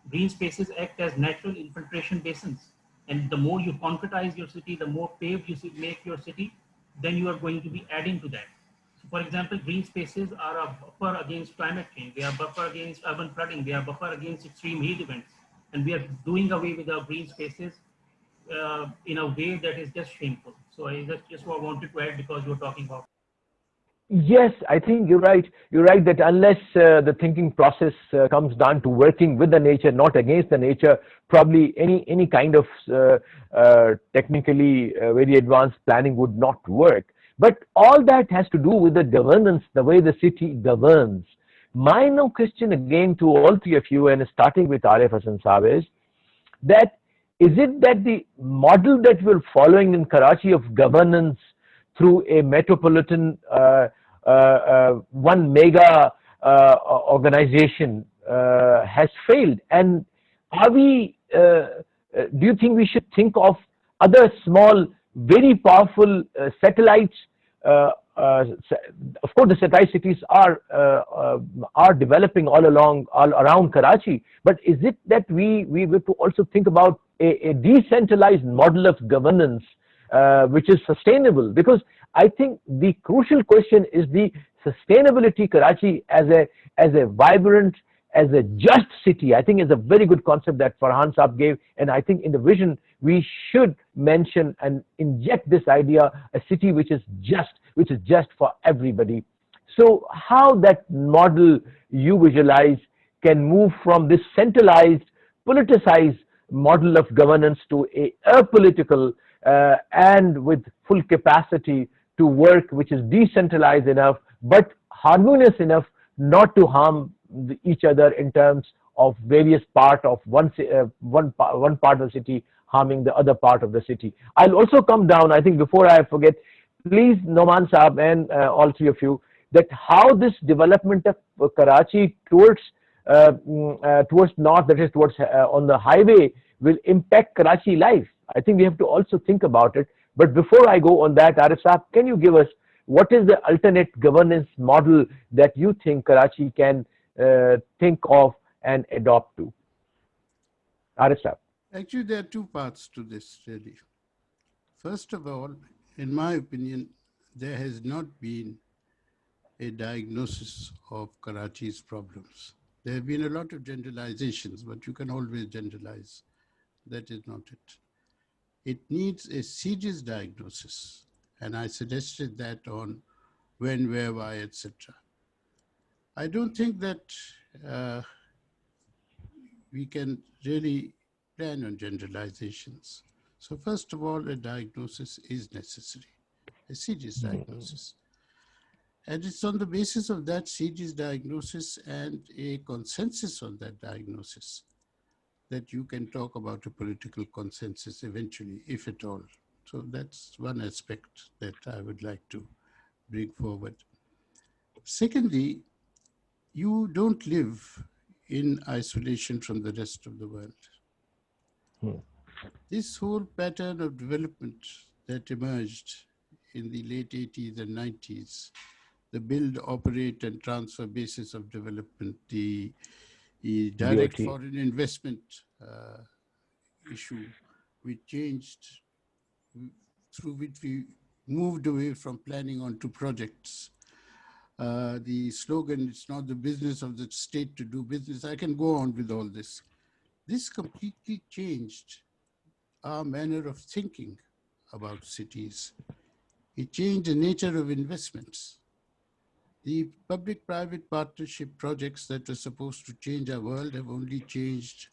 [SPEAKER 1] Green spaces act as natural infiltration basins, and the more you concretize your city, the more paved you make your city, then you are going to be adding to that. So, for example, green spaces are a buffer against climate change. They are buffer against urban flooding. They are buffer against extreme heat events. And we are doing away with our green spaces in a way that is just shameful. So I just what I wanted to add because you were talking about.
[SPEAKER 2] Yes, I think you're right. You're right that unless the thinking process comes down to working with the nature, not against the nature, probably any kind of technically very advanced planning would not work. But all that has to do with the governance, the way the city governs. My no question again to all three of you, and starting with Arif Hassan Saab, is that is it that the model that we're following in Karachi of governance through a metropolitan one mega organization has failed? And are we? Do you think we should think of other small, very powerful satellites? Uh, uh, of course, the satellite cities are developing all around Karachi. But is it that we have to also think about a decentralized model of governance which is sustainable? Because I think the crucial question is the sustainability Karachi as a vibrant, as a just city. I think is a very good concept that Farhan Saab gave, and I think in the vision we should mention and inject this idea: a city which is just for everybody. So, how that model you visualize can move from this centralized, politicized model of governance to a apolitical and with full capacity to work, which is decentralized enough but harmonious enough not to harm each other in terms of various part of one part of the city harming the other part of the city. I'll also come down, I think before I forget, please Noman Saab and all three of you, that how this development of Karachi towards north, that is towards on the highway, will impact Karachi life. I think we have to also think about it. But before I go on that, Arif Saab, can you give us what is the alternate governance model that you think Karachi can think of and adopt to? Arif Saab.
[SPEAKER 3] Actually, there are two parts to this, really. First of all, in my opinion, there has not been a diagnosis of Karachi's problems. There have been a lot of generalizations, but you can always generalize. That is not it. It needs a serious diagnosis, and I suggested that on when, where, why, etc. I don't think that uh, we can really plan on generalizations. So first of all, a diagnosis is necessary, a serious diagnosis. And it's on the basis of that serious diagnosis and a consensus on that diagnosis that you can talk about a political consensus eventually, if at all. So that's one aspect that I would like to bring forward. Secondly, you don't live in isolation from the rest of the world. This whole pattern of development that emerged in the late 80s and 90s, the build, operate, and transfer basis of development, the direct
[SPEAKER 2] DOT.
[SPEAKER 3] foreign investment issue, we changed, through which we moved away from planning onto projects. The slogan, it's not the business of the state to do business. I can go on with all this. This completely changed our manner of thinking about cities. It changed the nature of investments. The public-private partnership projects that were supposed to change our world have only changed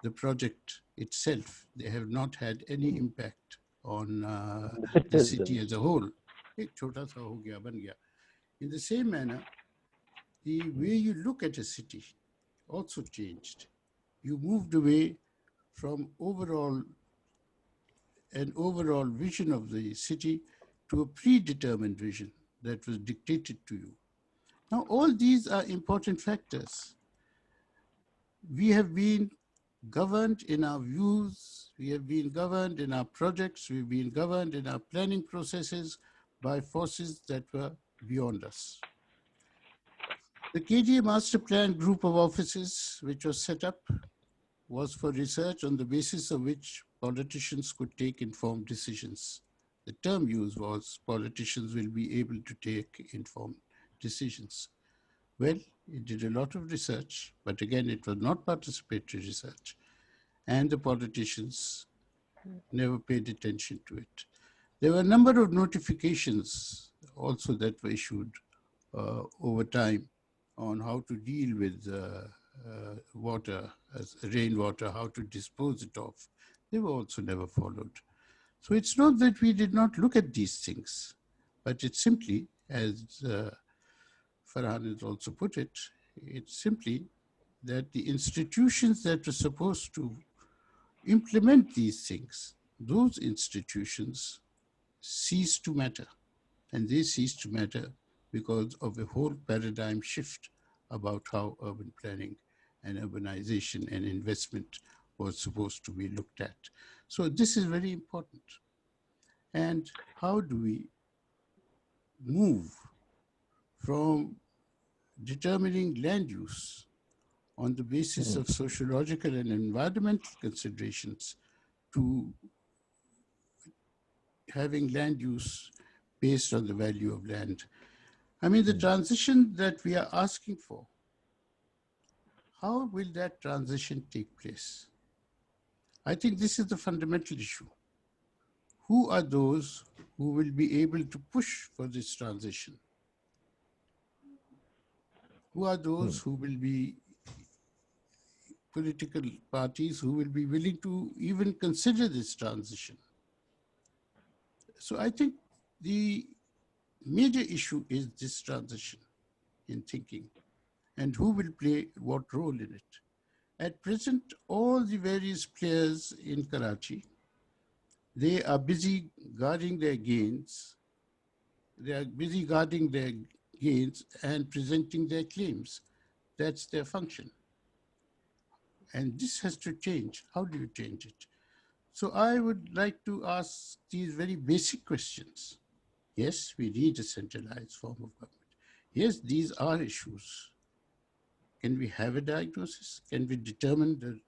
[SPEAKER 3] the project itself. They have not had any impact on
[SPEAKER 2] The
[SPEAKER 3] the city
[SPEAKER 2] citizens.
[SPEAKER 3] as a whole. Ek chota sa ho gaya, ban gaya. In the same manner, the way you look at a city also changed. You moved away from an overall vision of the city to a predetermined vision that was dictated to you. Now, all these are important factors. We have been governed in our views, we have been governed in our projects, we've been governed in our planning processes by forces that were beyond us. The KDA Master Plan group of offices, which was set up, was for research on the basis of which politicians could take informed decisions. The term used was politicians will be able to take informed decisions. Well, it did a lot of research, but again, it was not participatory research. And the politicians never paid attention to it. There were a number of notifications also that were issued over time on how to deal with water, as rainwater, how to dispose it of. They were also never followed. So it's not that we did not look at these things, but it's simply, as Farhan has also put it, it's simply that the institutions that were supposed to implement these things, those institutions cease to matter. And they cease to matter because of a whole paradigm shift about how urban planning and urbanization and investment was supposed to be looked at. So this is very important. And how do we move from determining land use on the basis of sociological and environmental considerations to having land use based on the value of land? I mean, the transition that we are asking for, how will that transition take place? I think this is the fundamental issue. Who are those who will be able to push for this transition? Who are those who will be political parties who will be willing to even consider this transition? So I think the major issue is this transition in thinking and who will play what role in it. At present, all the various players in Karachi, they are busy guarding their gains. They are busy guarding their gains and presenting their claims. That's their function. And this has to change. How do you change it? So I would like to ask these very basic questions. Yes, we need a centralized form of government. Yes, these are issues. Can we have a diagnosis? Can we determine the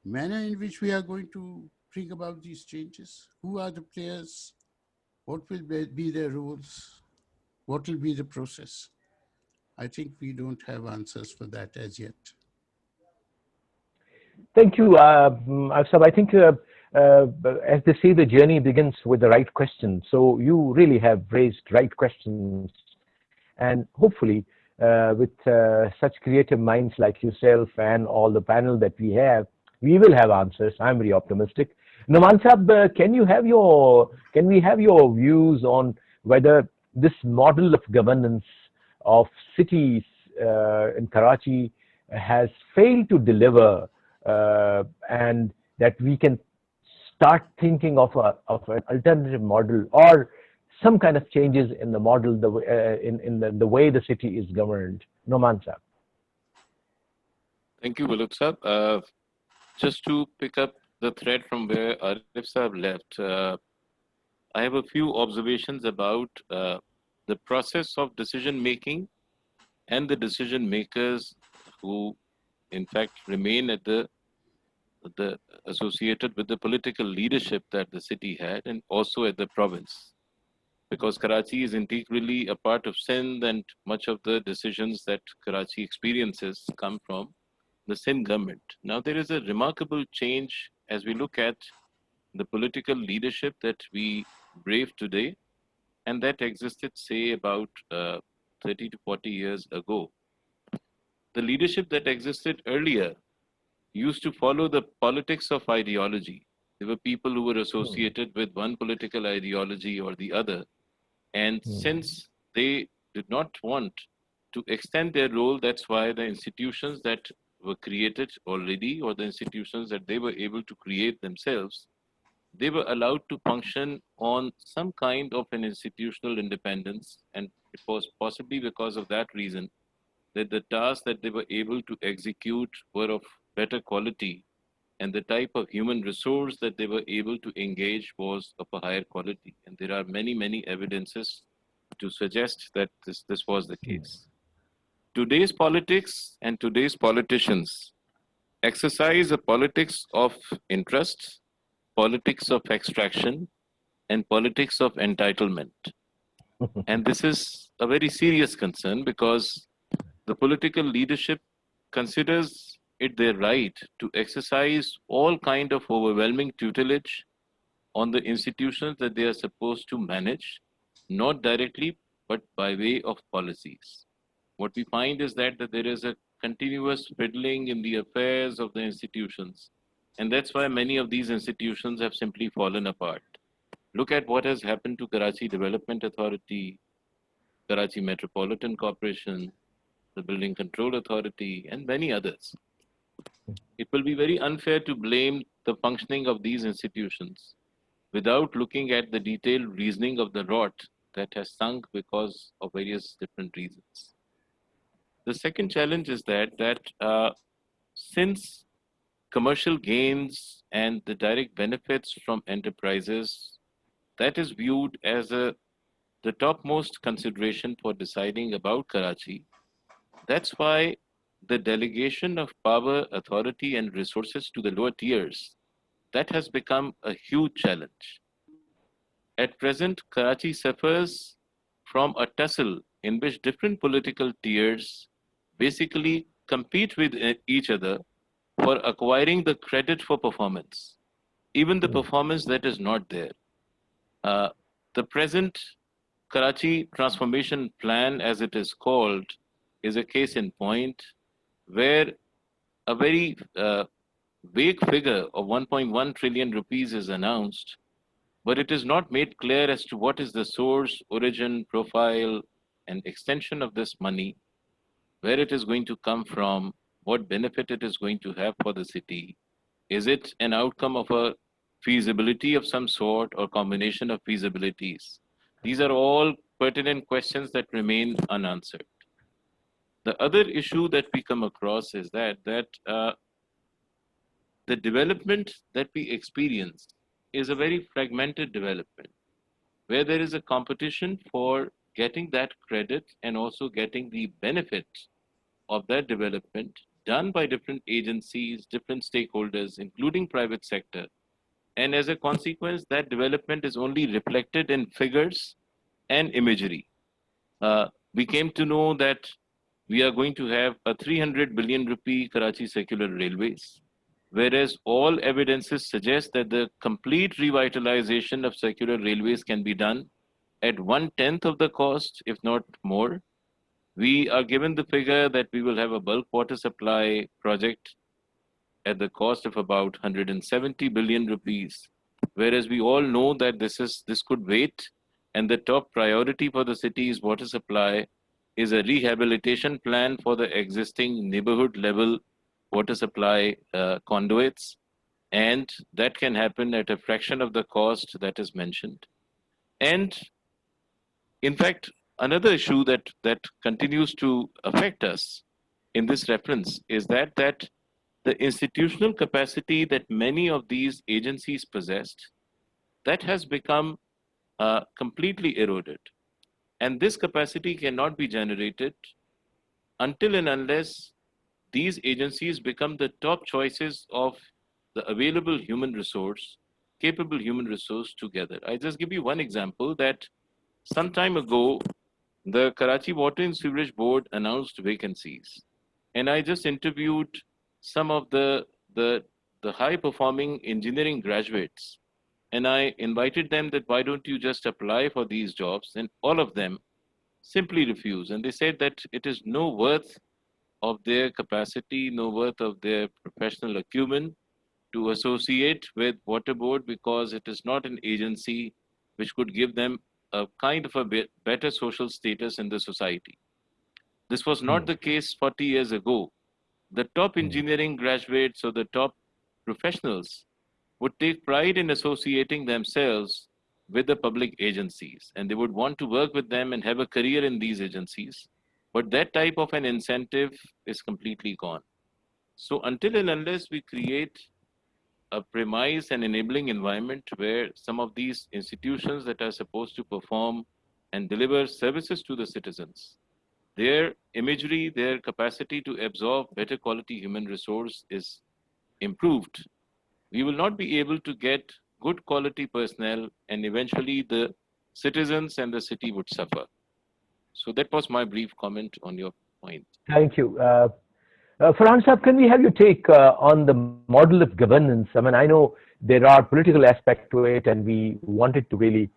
[SPEAKER 3] manner in which we are going to bring about these changes? Who are the players? What will be their roles? What will be the process? I think we don't have answers for that as yet.
[SPEAKER 2] Thank you, Afsab. I think, as they say, the journey begins with the right question. So you really have raised right questions. And hopefully, with such creative minds like yourself and all the panel that we will have answers. I'm very optimistic. Noman Sahab, can we have your views on whether this model of governance of cities in Karachi has failed to deliver, and that we can start thinking of an alternative model or some kind of changes in the model, in the way the city is governed? Noman Sahab.
[SPEAKER 4] Thank you, Baluch Sahab. Just to pick up the thread from where Arif Sahab left, I have a few observations about the process of decision making and the decision makers who, in fact, remain at the associated with the political leadership that the city had, and also at the province, because Karachi is integrally a part of Sindh, and much of the decisions that Karachi experiences come from the Sindh government. Now, there is a remarkable change as we look at the political leadership that we brave today, and that existed, say, about 30 to 40 years ago. The leadership that existed earlier used to follow the politics of ideology. There were people who were associated with one political ideology or the other. And since they did not want to extend their role, that's why the institutions that were created already, or the institutions that they were able to create themselves, they were allowed to function on some kind of an institutional independence, and it was possibly because of that reason that the tasks that they were able to execute were of better quality, and the type of human resource that they were able to engage was of a higher quality. And there are many, many evidences to suggest that this was the case. Today's politics and today's politicians exercise a politics of interest, politics of extraction, and politics of entitlement. And this is a very serious concern because the political leadership considers it their right to exercise all kind of overwhelming tutelage on the institutions that they are supposed to manage, not directly, but by way of policies. What we find is that there is a continuous fiddling in the affairs of the institutions. And that's why many of these institutions have simply fallen apart. Look at what has happened to Karachi Development Authority, Karachi Metropolitan Corporation, the Building Control Authority, and many others. It will be very unfair to blame the functioning of these institutions without looking at the detailed reasoning of the rot that has sunk because of various different reasons. The second challenge is that since commercial gains and the direct benefits from enterprises, that is viewed as the topmost consideration for deciding about Karachi. That's why the delegation of power, authority, and resources to the lower tiers, that has become a huge challenge. At present, Karachi suffers from a tussle in which different political tiers basically compete with each other for acquiring the credit for performance, even the performance that is not there. The present Karachi Transformation Plan, as it is called, is a case in point where a very vague figure of 1.1 trillion rupees is announced, but it is not made clear as to what is the source, origin, profile, and extension of this money, where it is going to come from, what benefit it is going to have for the city. Is it an outcome of a feasibility of some sort or combination of feasibilities? These are all pertinent questions that remain unanswered. The other issue that we come across is that the development that we experience is a very fragmented development, where there is a competition for getting that credit and also getting the benefit of that development done by different agencies, different stakeholders, including private sector. And as a consequence, that development is only reflected in figures and imagery. We came to know that we are going to have a 300 billion rupee Karachi Circular Railways, whereas all evidences suggest that the complete revitalization of circular railways can be done at 1/10 of the cost, if not more. We are given the figure that we will have a bulk water supply project at the cost of about 170 billion rupees, whereas we all know that this could wait, and the top priority for the city's water supply is a rehabilitation plan for the existing neighborhood level water supply conduits, and that can happen at a fraction of the cost that is mentioned. And in fact, another issue that continues to affect us in this reference is that the institutional capacity that many of these agencies possessed, that has become completely eroded. And this capacity cannot be generated until and unless these agencies become the top choices of the available human resource, capable human resource together. I just give you one example that some time ago, the Karachi Water and Sewerage Board announced vacancies. And I just interviewed some of the high performing engineering graduates. And I invited them that why don't you just apply for these jobs? And all of them simply refused. And they said that it is no worth of their capacity, no worth of their professional acumen to associate with Water Board because it is not an agency which could give them a kind of a better social status in the society. This was not the case 40 years ago. The top engineering graduates or the top professionals would take pride in associating themselves with the public agencies, and they would want to work with them and have a career in these agencies. But that type of an incentive is completely gone. So until and unless we create a premise and enabling environment where some of these institutions that are supposed to perform and deliver services to the citizens, their imagery, their capacity to absorb better quality human resource is improved, we will not be able to get good quality personnel, and eventually the citizens and the city would suffer. So that was my brief comment on your point.
[SPEAKER 2] Thank you. Farhan Saab, can we have your take on the model of governance? I mean, I know there are political aspects to it, and we wanted to really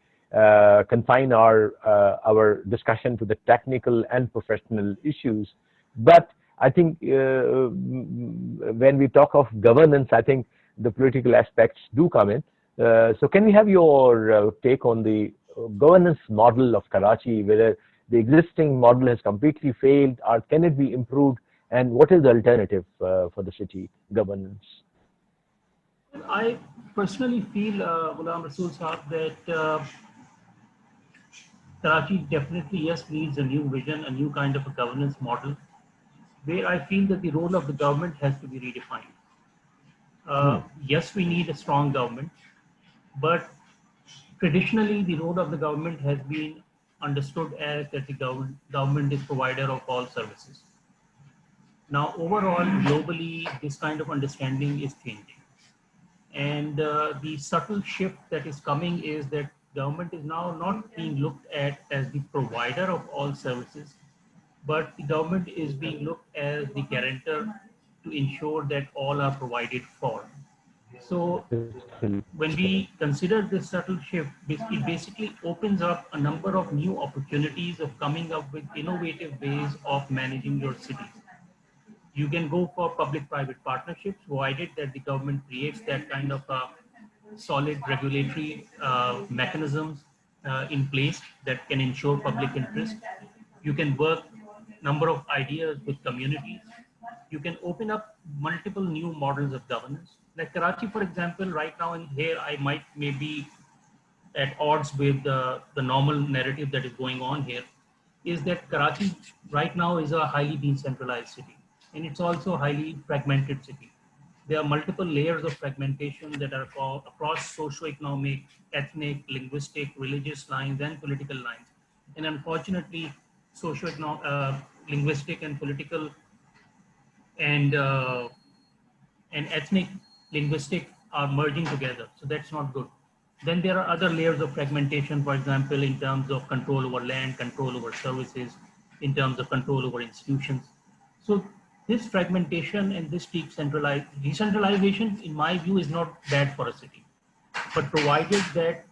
[SPEAKER 2] confine our discussion to the technical and professional issues. But I think when we talk of governance, I think the political aspects do come in. So can we have your take on the governance model of Karachi, whether the existing model has completely failed, or can it be improved, and what is the alternative for the city governance?
[SPEAKER 1] I personally feel, Ghulam Rasool Saab, that Karachi definitely, yes, needs a new vision, a new kind of a governance model, where I feel that the role of the government has to be redefined. Yes, we need a strong government, but traditionally the role of the government has been understood as that the government is provider of all services. Now, overall, globally, this kind of understanding is changing. And the subtle shift that is coming is that government is now not being looked at as the provider of all services, but the government is being looked as the guarantor to ensure that all are provided for. So when we consider this subtle shift, it basically opens up a number of new opportunities of coming up with innovative ways of managing your cities. You can go for public-private partnerships, provided that the government creates that kind of solid regulatory mechanisms in place that can ensure public interest. You can work number of ideas with communities. You can open up multiple new models of governance. Like Karachi, for example, right now in here, I might maybe at odds with the normal narrative that is going on here, is that Karachi right now is a highly decentralized city, and it's also a highly fragmented city. There are multiple layers of fragmentation that are across socio-economic, ethnic, linguistic, religious lines, and political lines. And unfortunately, socio-economic, linguistic, and political and and ethnic linguistic are merging together. So that's not good. Then there are other layers of fragmentation, for example, in terms of control over land, control over services, in terms of control over institutions. So this fragmentation and this decentralization, in my view, is not bad for a city. But provided that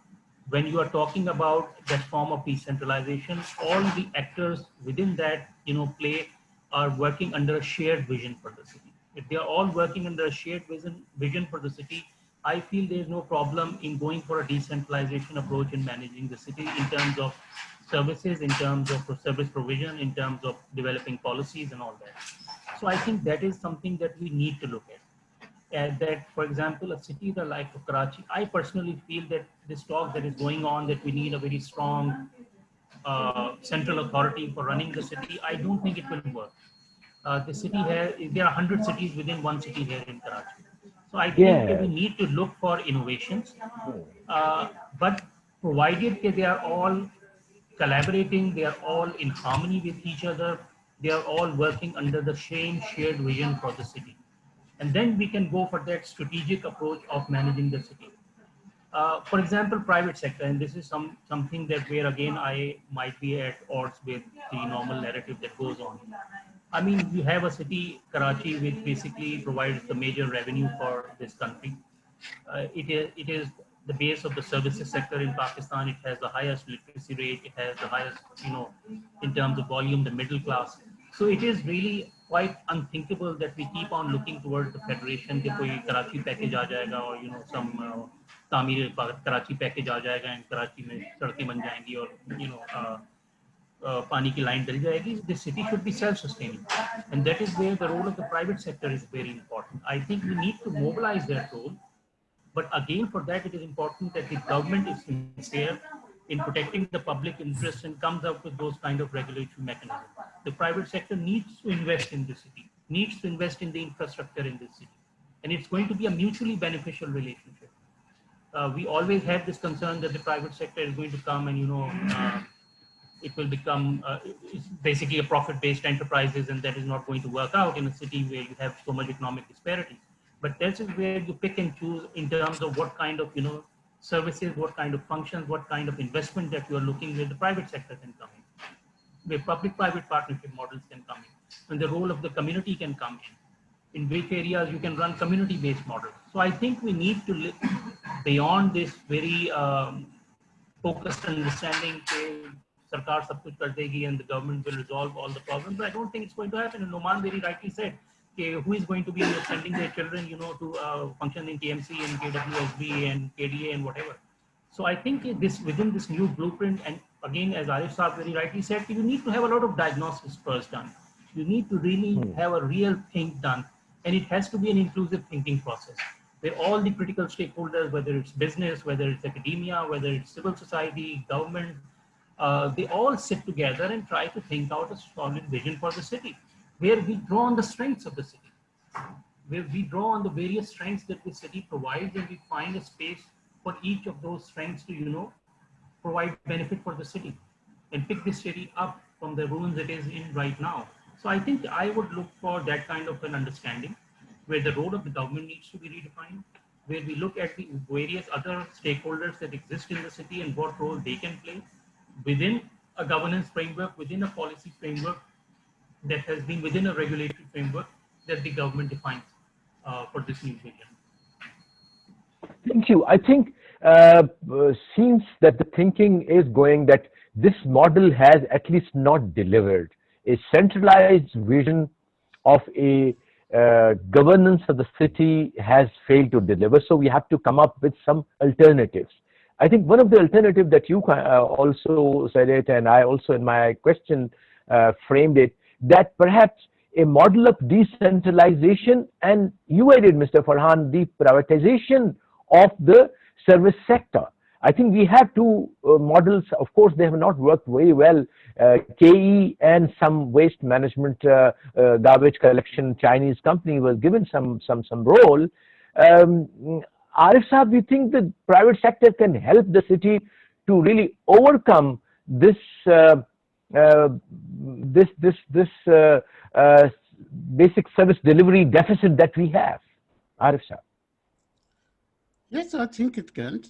[SPEAKER 1] when you are talking about that form of decentralization, all the actors within that, play are working under a shared vision for the city. If they are all working under a shared vision for the city, I feel there is no problem in going for a decentralization approach in managing the city in terms of services, in terms of service provision, in terms of developing policies and all that. So I think that is something that we need to look at. That, for example, a city like Karachi, I personally feel that this talk that is going on, that we need a very strong central authority for running the city, I don't think it will work. The city has, there are 100 cities within one city here in Karachi. So I think that we need to look for innovations, but provided that they are all collaborating, they are all in harmony with each other, they are all working under the same shared vision for the city. And then we can go for that strategic approach of managing the city. For example, private sector, and this is something that where again I might be at odds with the normal narrative that goes on. I mean, you have a city, Karachi, which basically provides the major revenue for this country. It is the base of the services sector in Pakistan. It has the highest literacy rate. It has the highest, in terms of volume, the middle class. So it is really quite unthinkable that we keep on looking towards the federation कि कोई Karachi package आ जाएगा और some तामीर Karachi package आ जाएगा and Karachi में सड़कें बन जाएंगी और पानी की line डल जाएगी. The city should be self-sustaining, and that is where the role of the private sector is very important. I think we need to mobilize that role But again, for that, it is important that the government is sincere in protecting the public interest and comes up with those kind of regulatory mechanisms. The private sector needs to invest in the city, needs to invest in the infrastructure in this city. And it's going to be a mutually beneficial relationship. We always had this concern that the private sector is going to come and, it will become it's basically a profit-based enterprises, and that is not going to work out in a city where you have so much economic disparity. But this is where you pick and choose in terms of what kind of services, what kind of functions, what kind of investment that you are looking where the private sector can come in, where public-private partnership models can come in, and the role of the community can come in which areas you can run community-based models. So I think we need to live beyond this very focused understanding that Sarkar sab kuch kar degi and the government will resolve all the problems. But I don't think it's going to happen. And Noman very rightly said, who is going to be sending their children, to function in TMC and KWSB and KDA and whatever. So I think this within this new blueprint, and again, as Arif Saab very rightly said, you need to have a lot of diagnosis first done. You need to really have a real think done, and it has to be an inclusive thinking process where all the critical stakeholders, whether it's business, whether it's academia, whether it's civil society, government, they all sit together and try to think out a solid vision for the city, where we draw on the strengths of the city, where we draw on the various strengths that the city provides, and we find a space for each of those strengths to, provide benefit for the city and pick the city up from the ruins it is in right now. So I think I would look for that kind of an understanding where the role of the government needs to be redefined, where we look at the various other stakeholders that exist in the city and what role they can play within a governance framework, within a policy framework that has been within a regulatory framework that the government defines for this new vision.
[SPEAKER 2] Thank you. I think seems that the thinking is going that this model has at least not delivered. A centralized vision of a governance of the city has failed to deliver. So we have to come up with some alternatives. I think one of the alternatives that you also said it, and I also in my question framed it, that perhaps a model of decentralization, and you added, Mr. Farhan, the privatization of the service sector. I think we have two models. Of course, they have not worked very well. KE and some waste management, garbage collection Chinese company was given some role. Arif Saab, do you think the private sector can help the city to really overcome this basic service delivery deficit that we have? Arif Saab.
[SPEAKER 3] Yes, I think it can.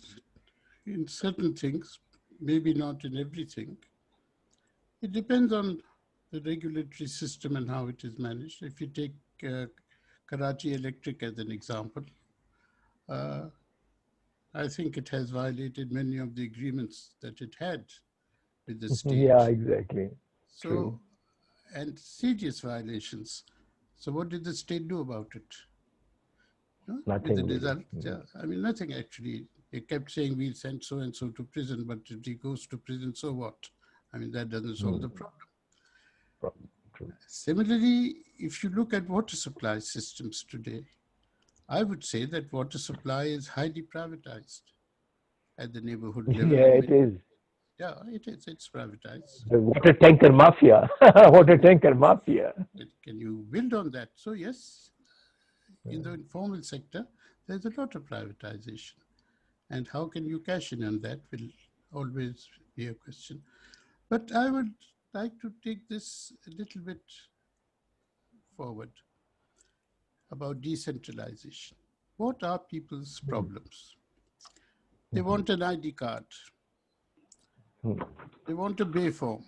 [SPEAKER 3] In certain things, maybe not in everything. It depends on the regulatory system and how it is managed. If you take Karachi Electric as an example, I think it has violated many of the agreements that it had with the state.
[SPEAKER 2] Yeah, exactly.
[SPEAKER 3] So,
[SPEAKER 2] True.
[SPEAKER 3] and serious violations. So what did the state do about it?
[SPEAKER 2] Nothing.
[SPEAKER 3] With the
[SPEAKER 2] Really.
[SPEAKER 3] result, yeah, I mean, nothing actually. They kept saying we'll send so-and-so to prison, but if he goes to prison, so what? I mean, that doesn't solve the problem.
[SPEAKER 2] True.
[SPEAKER 3] Similarly, if you look at water supply systems today, I would say that water supply is highly privatized at the neighborhood level.
[SPEAKER 2] Yeah, it is.
[SPEAKER 3] Yeah, it is. It's privatized.
[SPEAKER 2] The water tanker mafia. Water tanker mafia.
[SPEAKER 3] Can you build on that? So yes, in the informal sector, there's a lot of privatization. And how can you cash in on that will always be a question. But I would like to take this a little bit forward about decentralization. What are people's problems? They want an ID card. They want a bay form.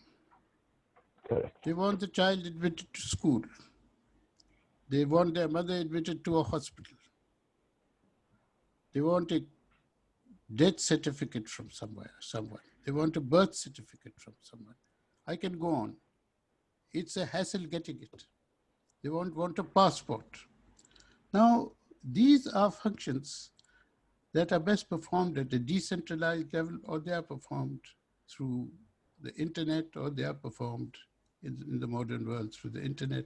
[SPEAKER 2] Correct.
[SPEAKER 3] They want the child admitted to school. They want their mother admitted to a hospital. They want a death certificate from someone. They want a birth certificate from someone. I can go on. It's a hassle getting it. They want a passport. Now, these are functions that are best performed at a decentralized level, or they are performed through the internet, or they are performed in the modern world through the internet,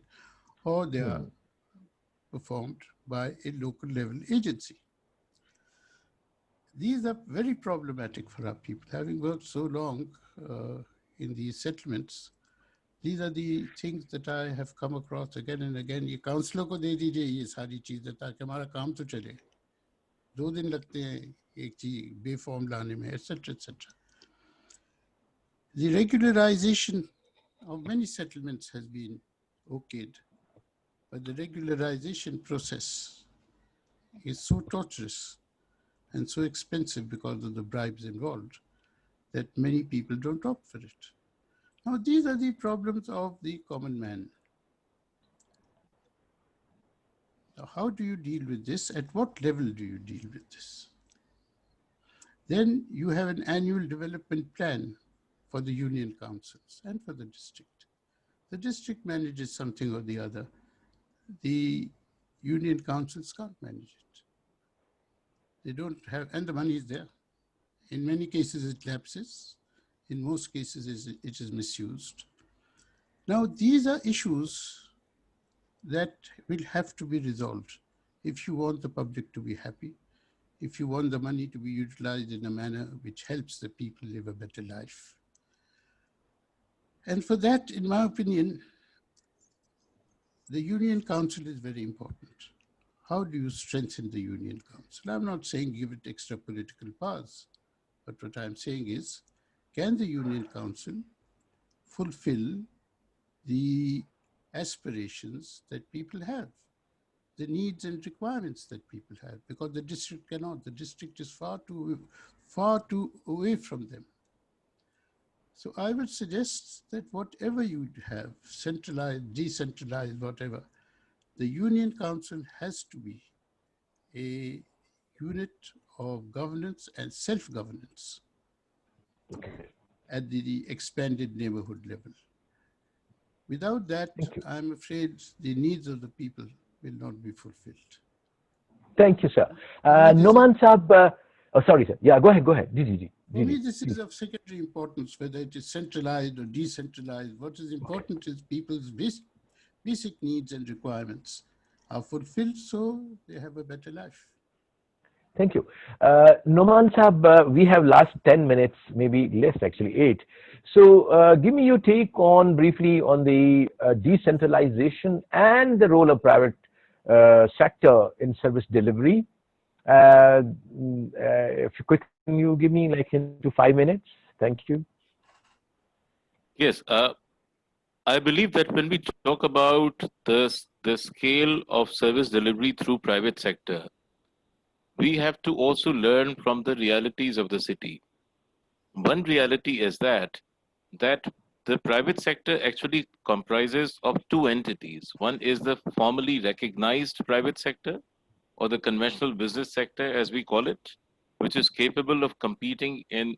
[SPEAKER 3] or they are performed by a local level agency. These are very problematic for our people. Having worked so long in these settlements, these are the things that I have come across again and again. ये काउंसलों को दे दीजिए ये सारी चीज़ें ताकि हमारा काम तो चले. 2 दिन लगते हैं एक चीज बेफॉर्म लाने में, etc., etc. The regularization of many settlements has been okayed, but the regularization process is so torturous and so expensive because of the bribes involved that many people don't opt for it. Now, these are the problems of the common man. Now, how do you deal with this? At what level do you deal with this? Then you have an annual development plan for the union councils and for the district. The district manages something or the other. The union councils can't manage it. They don't have, and the money is there. In many cases, it lapses. In most cases, it is misused. Now, these are issues that will have to be resolved if you want the public to be happy, if you want the money to be utilized in a manner which helps the people live a better life. And for that, in my opinion, the Union Council is very important. How do you strengthen the Union Council? I'm not saying give it extra political powers, but what I'm saying is, can the Union Council fulfill the aspirations that people have, the needs and requirements that people have? Because the district cannot. The district is far too away from them. So I would suggest that whatever you have, centralized, decentralized, whatever, the Union Council has to be a unit of governance and self-governance at the expanded neighborhood level. Without that, I'm afraid the needs of the people will not be fulfilled.
[SPEAKER 2] Thank you, sir. Noman Saab, oh, sorry, sir. Yeah, go ahead.
[SPEAKER 3] For me, this is of secondary importance, whether it is centralized or decentralized. What is important is people's basic needs and requirements are fulfilled so they have a better life.
[SPEAKER 2] Thank you. Noman Saab, we have last 10 minutes, maybe less actually, 8. So give me your take on briefly on the decentralization and the role of private sector in service delivery. If you quick, can you give me like into 5 minutes? Thank you.
[SPEAKER 4] Yes, I believe that when we talk about the scale of service delivery through private sector, we have to also learn from the realities of the city. One reality is that the private sector actually comprises of 2 entities. One is the formally recognized private sector, or the conventional business sector as we call it, which is capable of competing in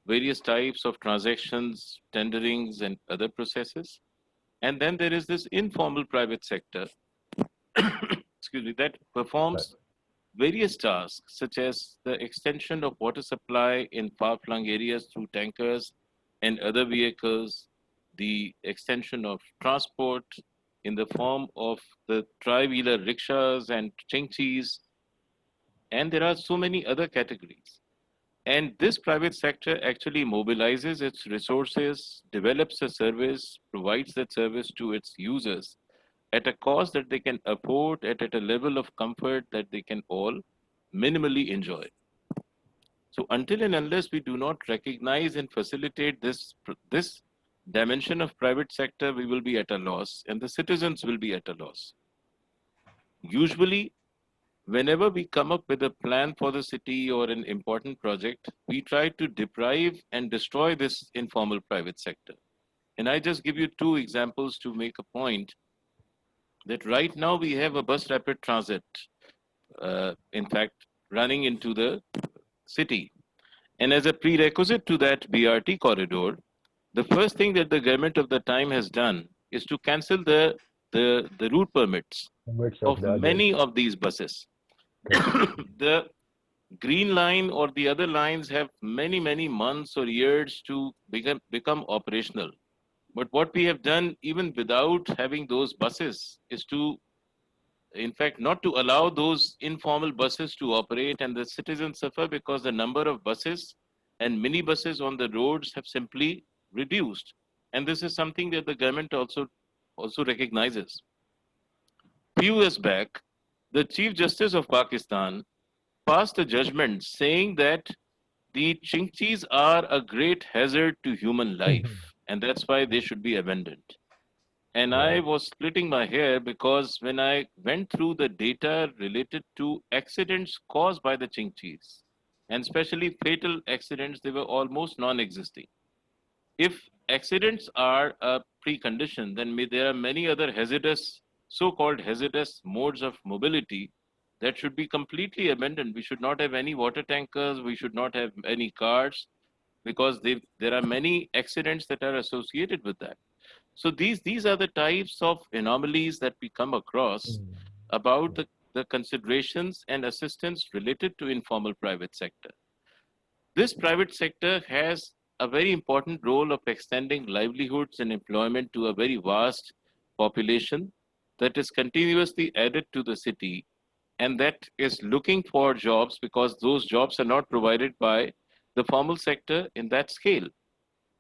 [SPEAKER 4] various types of transactions, tenderings, and other processes. And then there is this informal private sector, excuse me, that performs various tasks, such as the extension of water supply in far-flung areas through tankers and other vehicles, the extension of transport in the form of the tri-wheeler rickshaws and chingchis, and there are so many other categories. And this private sector actually mobilizes its resources, develops a service, provides that service to its users at a cost that they can afford, at a level of comfort that they can all minimally enjoy. So until and unless we do not recognize and facilitate this dimension of private sector, we will be at a loss, and the citizens will be at a loss. Usually, whenever we come up with a plan for the city or an important project, we try to deprive and destroy this informal private sector. And I just give you 2 examples to make a point that right now we have a bus rapid transit, in fact, running into the city. And as a prerequisite to that BRT corridor, the first thing that the government of the time has done is to cancel the route permits of many of these buses. The green line or the other lines have many months or years to become operational. But what we have done, even without having those buses, is to in fact, not to allow those informal buses to operate, and the citizens suffer because the number of buses and minibuses on the roads have simply reduced. And this is something that the government also recognizes. Few years back, the Chief Justice of Pakistan passed a judgment saying that the chinchis are a great hazard to human life, and that's why they should be abandoned. And I
[SPEAKER 2] Right.
[SPEAKER 4] was splitting my hair because when I went through the data related to accidents caused by the chinchis, and especially fatal accidents, they were almost non-existing. If accidents are a precondition, then there are many other hazardous, so-called hazardous modes of mobility that should be completely abandoned. We should not have any water tankers. We should not have any cars because there are many accidents that are associated with that. So these are the types of anomalies that we come across about the considerations and assistance related to informal private sector. This private sector has a very important role of extending livelihoods and employment to a very vast population that is continuously added to the city and that is looking for jobs because those jobs are not provided by the formal sector in that scale.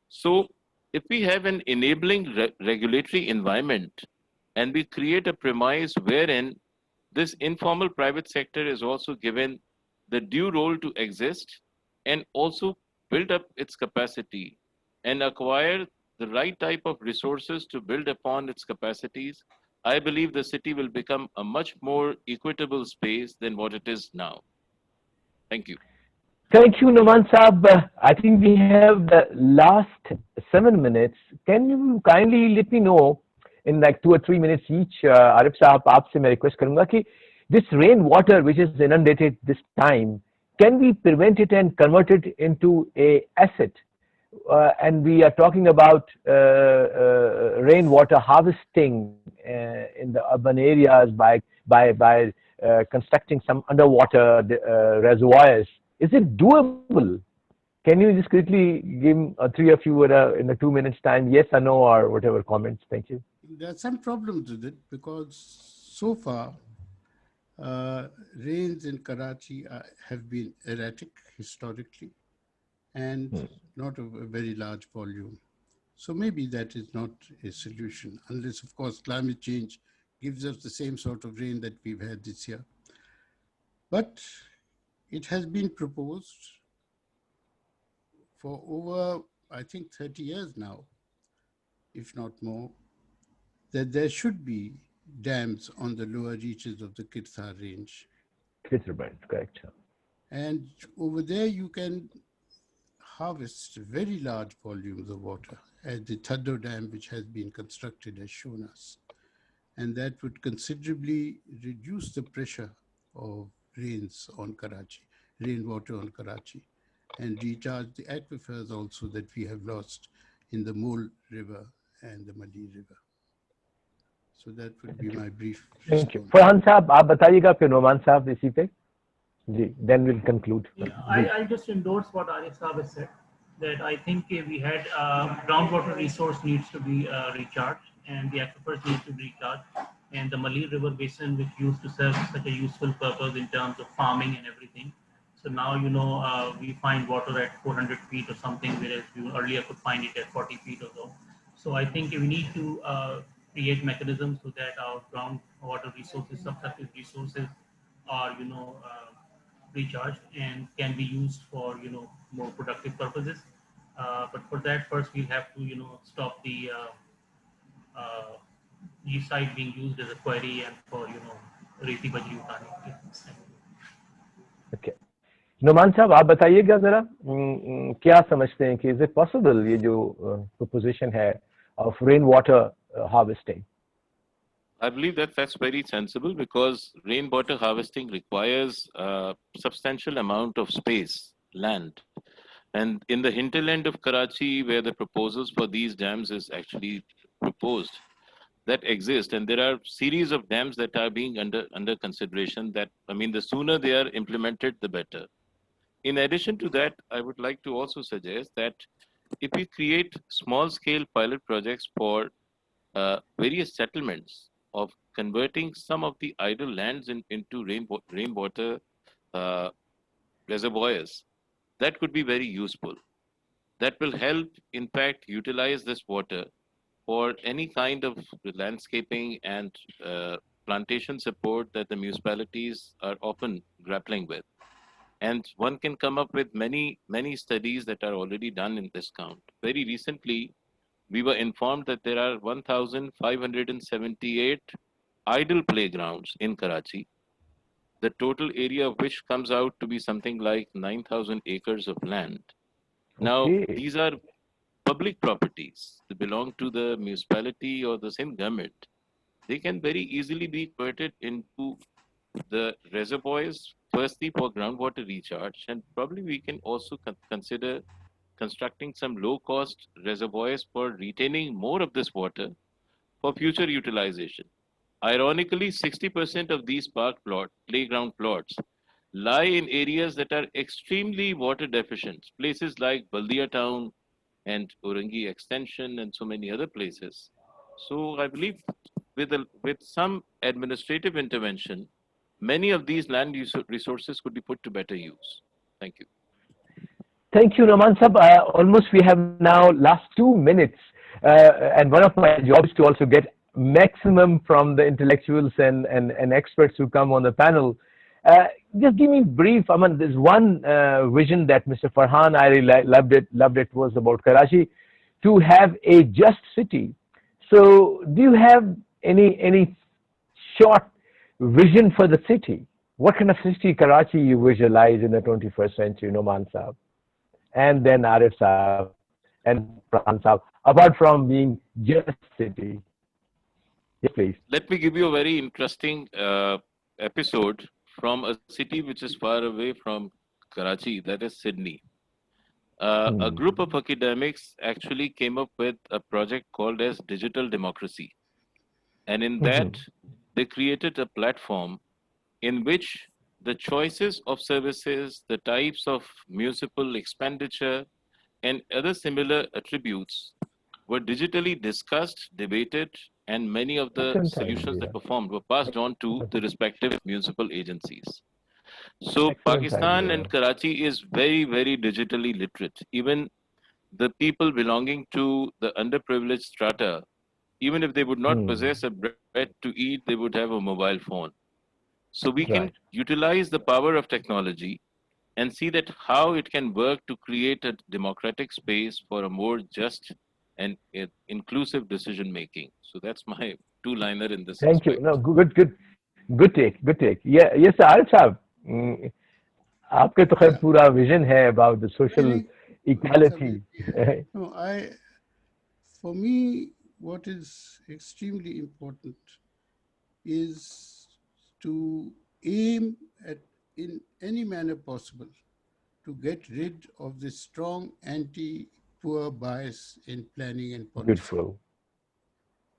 [SPEAKER 4] So if we have an enabling regulatory environment and we create a premise wherein this informal private sector is also given the due role to exist and also build up its capacity and acquire the right type of resources to build upon its capacities, I believe the city will become a much more equitable space than what it is now. Thank you.
[SPEAKER 2] Thank you, Noman Saab. I think we have the last 7 minutes. Can you kindly let me know in like 2 or 3 minutes each, Arif Saab, आपसे मैं request करूँगा कि this rain water which is inundated this time, can we prevent it and convert it into a asset? And we are talking about rainwater harvesting in the urban areas by constructing some underwater reservoirs. Is it doable? Can you just quickly give three of you in a 2 minutes time, yes or no or whatever comments? Thank you.
[SPEAKER 3] There are some problems with it because so far rains in Karachi have been erratic historically and not of a very large volume. So maybe that is not a solution unless, of course, climate change gives us the same sort of rain that we've had this year. But it has been proposed for over, I think, 30 years now, if not more, that there should be dams on the lower reaches of the Kirthar range.
[SPEAKER 2] Kirthar band, correct.
[SPEAKER 3] And over there you can harvest very large volumes of water, as the Thaddo Dam, which has been constructed, has shown us. And that would considerably reduce the pressure of rains on Karachi, rainwater on Karachi, and recharge the aquifers also that we have lost in the Mole River and the Madi River. So that would be my brief response.
[SPEAKER 2] Thank you. Farhan Saab, आप बताइएगा फिर नोमान साहब इसी पे. Then we'll conclude.
[SPEAKER 1] Yeah, I'll just endorse what Arif Saab has said, that I think we had groundwater resource needs to be recharged and the aquifers need to be recharged, and the Mali River Basin, which used to serve such a useful purpose in terms of farming and everything. So now, we find water at 400 feet or something, whereas you earlier could find it at 40 feet or so. So I think we need to create mechanisms so that our groundwater resources, subsurface resources are, recharged and can be used for, more productive purposes. But for that, first we'll have to, stop the site being used as a quarry and for, reti bajri utane.
[SPEAKER 2] Okay. Noman साहब आप बताइएगा जरा क्या समझते हैं कि is it possible ये जो proposition है of rainwater harvesting?
[SPEAKER 4] I believe that that's very sensible because rainwater harvesting requires a substantial amount of space, land. And in the hinterland of Karachi, where the proposals for these dams is actually proposed, that exist. And there are series of dams that are being under consideration that, the sooner they are implemented, the better. In addition to that, I would like to also suggest that if we create small scale pilot projects for various settlements, of converting some of the idle lands into rainwater uh, reservoirs, that could be very useful. That will help, in fact, utilize this water for any kind of landscaping and plantation support that the municipalities are often grappling with. And one can come up with many studies that are already done in this count. Very recently, we were informed that there are 1,578 idle playgrounds in Karachi, the total area of which comes out to be something like 9,000 acres of land. Now,
[SPEAKER 2] Okay.
[SPEAKER 4] these are public properties that belong to the municipality or the same government. They can very easily be converted into the reservoirs, firstly for groundwater recharge, and probably we can also consider constructing some low cost reservoirs for retaining more of this water for future utilization. Ironically, 60% of these playground plots lie in areas that are extremely water deficient, places like Baldia town and Urangi extension and so many other places. So I believe with some administrative intervention, many of these land resources could be put to better use. Thank you.
[SPEAKER 2] Thank you, Noman Sab. Almost we have now last 2 minutes, and one of my jobs is to also get maximum from the intellectuals and experts who come on the panel. Just give me brief. I mean, there's one vision that Mr. Farhan, I really loved it. Loved it was about Karachi, to have a just city. So, do you have any short vision for the city? What kind of city Karachi you visualize in the 21st century, Noman Sab? And then Arif Saab and Farhan Saab, apart from being just city. Yes, please.
[SPEAKER 4] Let me give you a very interesting episode from a city which is far away from Karachi, that is Sydney. A
[SPEAKER 2] Hmm.
[SPEAKER 4] group of academics actually came up with a project called as Digital Democracy. And in that,
[SPEAKER 2] Mhm.
[SPEAKER 4] they created a platform in which the choices of services, the types of municipal expenditure, and other similar attributes were digitally discussed, debated, and many of the
[SPEAKER 2] Excellent
[SPEAKER 4] solutions
[SPEAKER 2] idea.
[SPEAKER 4] that were formed were passed on to the respective municipal agencies. So
[SPEAKER 2] Excellent
[SPEAKER 4] Pakistan
[SPEAKER 2] idea.
[SPEAKER 4] and Karachi is very, very digitally literate. Even the people belonging to the underprivileged strata, even if they would not
[SPEAKER 2] Hmm.
[SPEAKER 4] possess a bread to eat, they would have a mobile phone. So we can
[SPEAKER 2] Right.
[SPEAKER 4] utilize the power of technology and see that how it can work to create a democratic space for a more just and inclusive decision making. So that's my two-liner in this
[SPEAKER 2] Thank you.
[SPEAKER 4] aspect.
[SPEAKER 2] No, good take, good take. Yeah, yes, Arif Saab. आपके तो खैर
[SPEAKER 3] Yeah,
[SPEAKER 2] पूरा vision है about the
[SPEAKER 3] I
[SPEAKER 2] social
[SPEAKER 3] think that's a
[SPEAKER 2] equality.
[SPEAKER 3] bit, no, for me, what is extremely important is to aim at, in any manner possible, to get rid of this strong anti-poor bias in planning and policy.
[SPEAKER 2] Beautiful.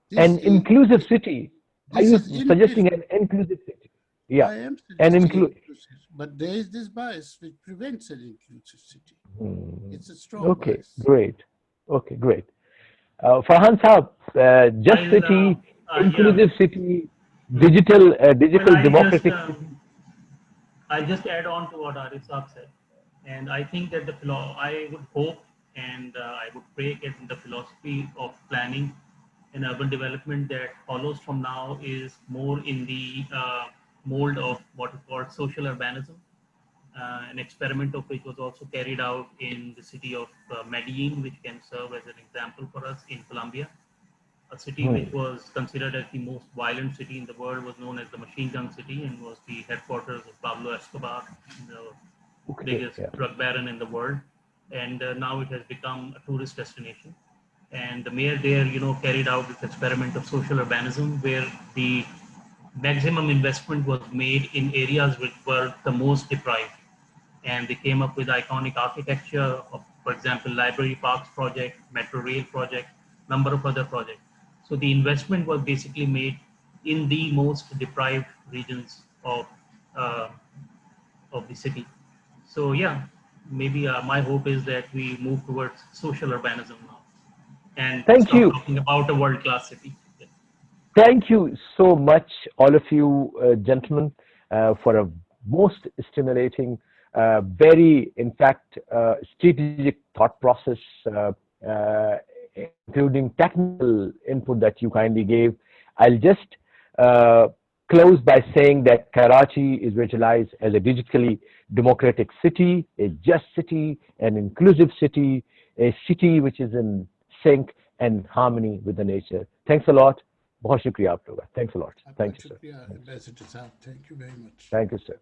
[SPEAKER 3] This
[SPEAKER 2] An
[SPEAKER 3] is
[SPEAKER 2] inclusive city. Are
[SPEAKER 3] this
[SPEAKER 2] you
[SPEAKER 3] is
[SPEAKER 2] suggesting
[SPEAKER 3] inbuilt.
[SPEAKER 2] an inclusive city? Yeah.
[SPEAKER 3] I am
[SPEAKER 2] An
[SPEAKER 3] suggesting
[SPEAKER 2] include.
[SPEAKER 3] inclusive, but there is this bias which prevents an inclusive city.
[SPEAKER 2] Hmm.
[SPEAKER 3] It's a strong
[SPEAKER 2] Okay,
[SPEAKER 3] bias.
[SPEAKER 2] great. Okay, great. Farhan Saab, just
[SPEAKER 1] I'll,
[SPEAKER 2] city,
[SPEAKER 1] yeah.
[SPEAKER 2] inclusive city,
[SPEAKER 1] Hmm. Well,
[SPEAKER 2] digital democratic city.
[SPEAKER 1] I'll just add on to what Arif Saab said. And I think that I would hope and I would pray that the philosophy of planning and urban development that follows from now is more in the mold of what is called social urbanism, an experiment of which was also carried out in the city of Medellin, which can serve as an example for us in Colombia. A city
[SPEAKER 2] Hmm.
[SPEAKER 1] which was considered as the most violent city in the world was known as the Machine Gun City and was the headquarters of Pablo Escobar, the
[SPEAKER 2] Okay,
[SPEAKER 1] biggest
[SPEAKER 2] yeah.
[SPEAKER 1] drug baron in the world. And now it has become a tourist destination. And the mayor there, carried out this experiment of social urbanism where the maximum investment was made in areas which were the most deprived, and they came up with iconic architecture of, for example, library parks project, metro rail project, number of other projects. So the investment was basically made in the most deprived regions uh, of the city. So yeah, maybe my hope is that we move towards social urbanism now and
[SPEAKER 2] Thank
[SPEAKER 1] stop
[SPEAKER 2] you.
[SPEAKER 1] talking about a world-class city. Yeah.
[SPEAKER 2] Thank you so much, all of you gentlemen, for a most stimulating, very, in fact, strategic thought process, uh, including technical input that you kindly gave. I'll just uh, close by saying that Karachi is visualized as a digitally democratic city, a just city, an inclusive city, a city which is in sync and harmony with the nature. Thanks a lot. बहुत शुक्रिया आप लोगों का. Thanks a lot.
[SPEAKER 3] आपका
[SPEAKER 2] Thank you, sir.
[SPEAKER 3] शुक्रिया ambassador साहब, thank you very much.
[SPEAKER 2] Thank you, sir.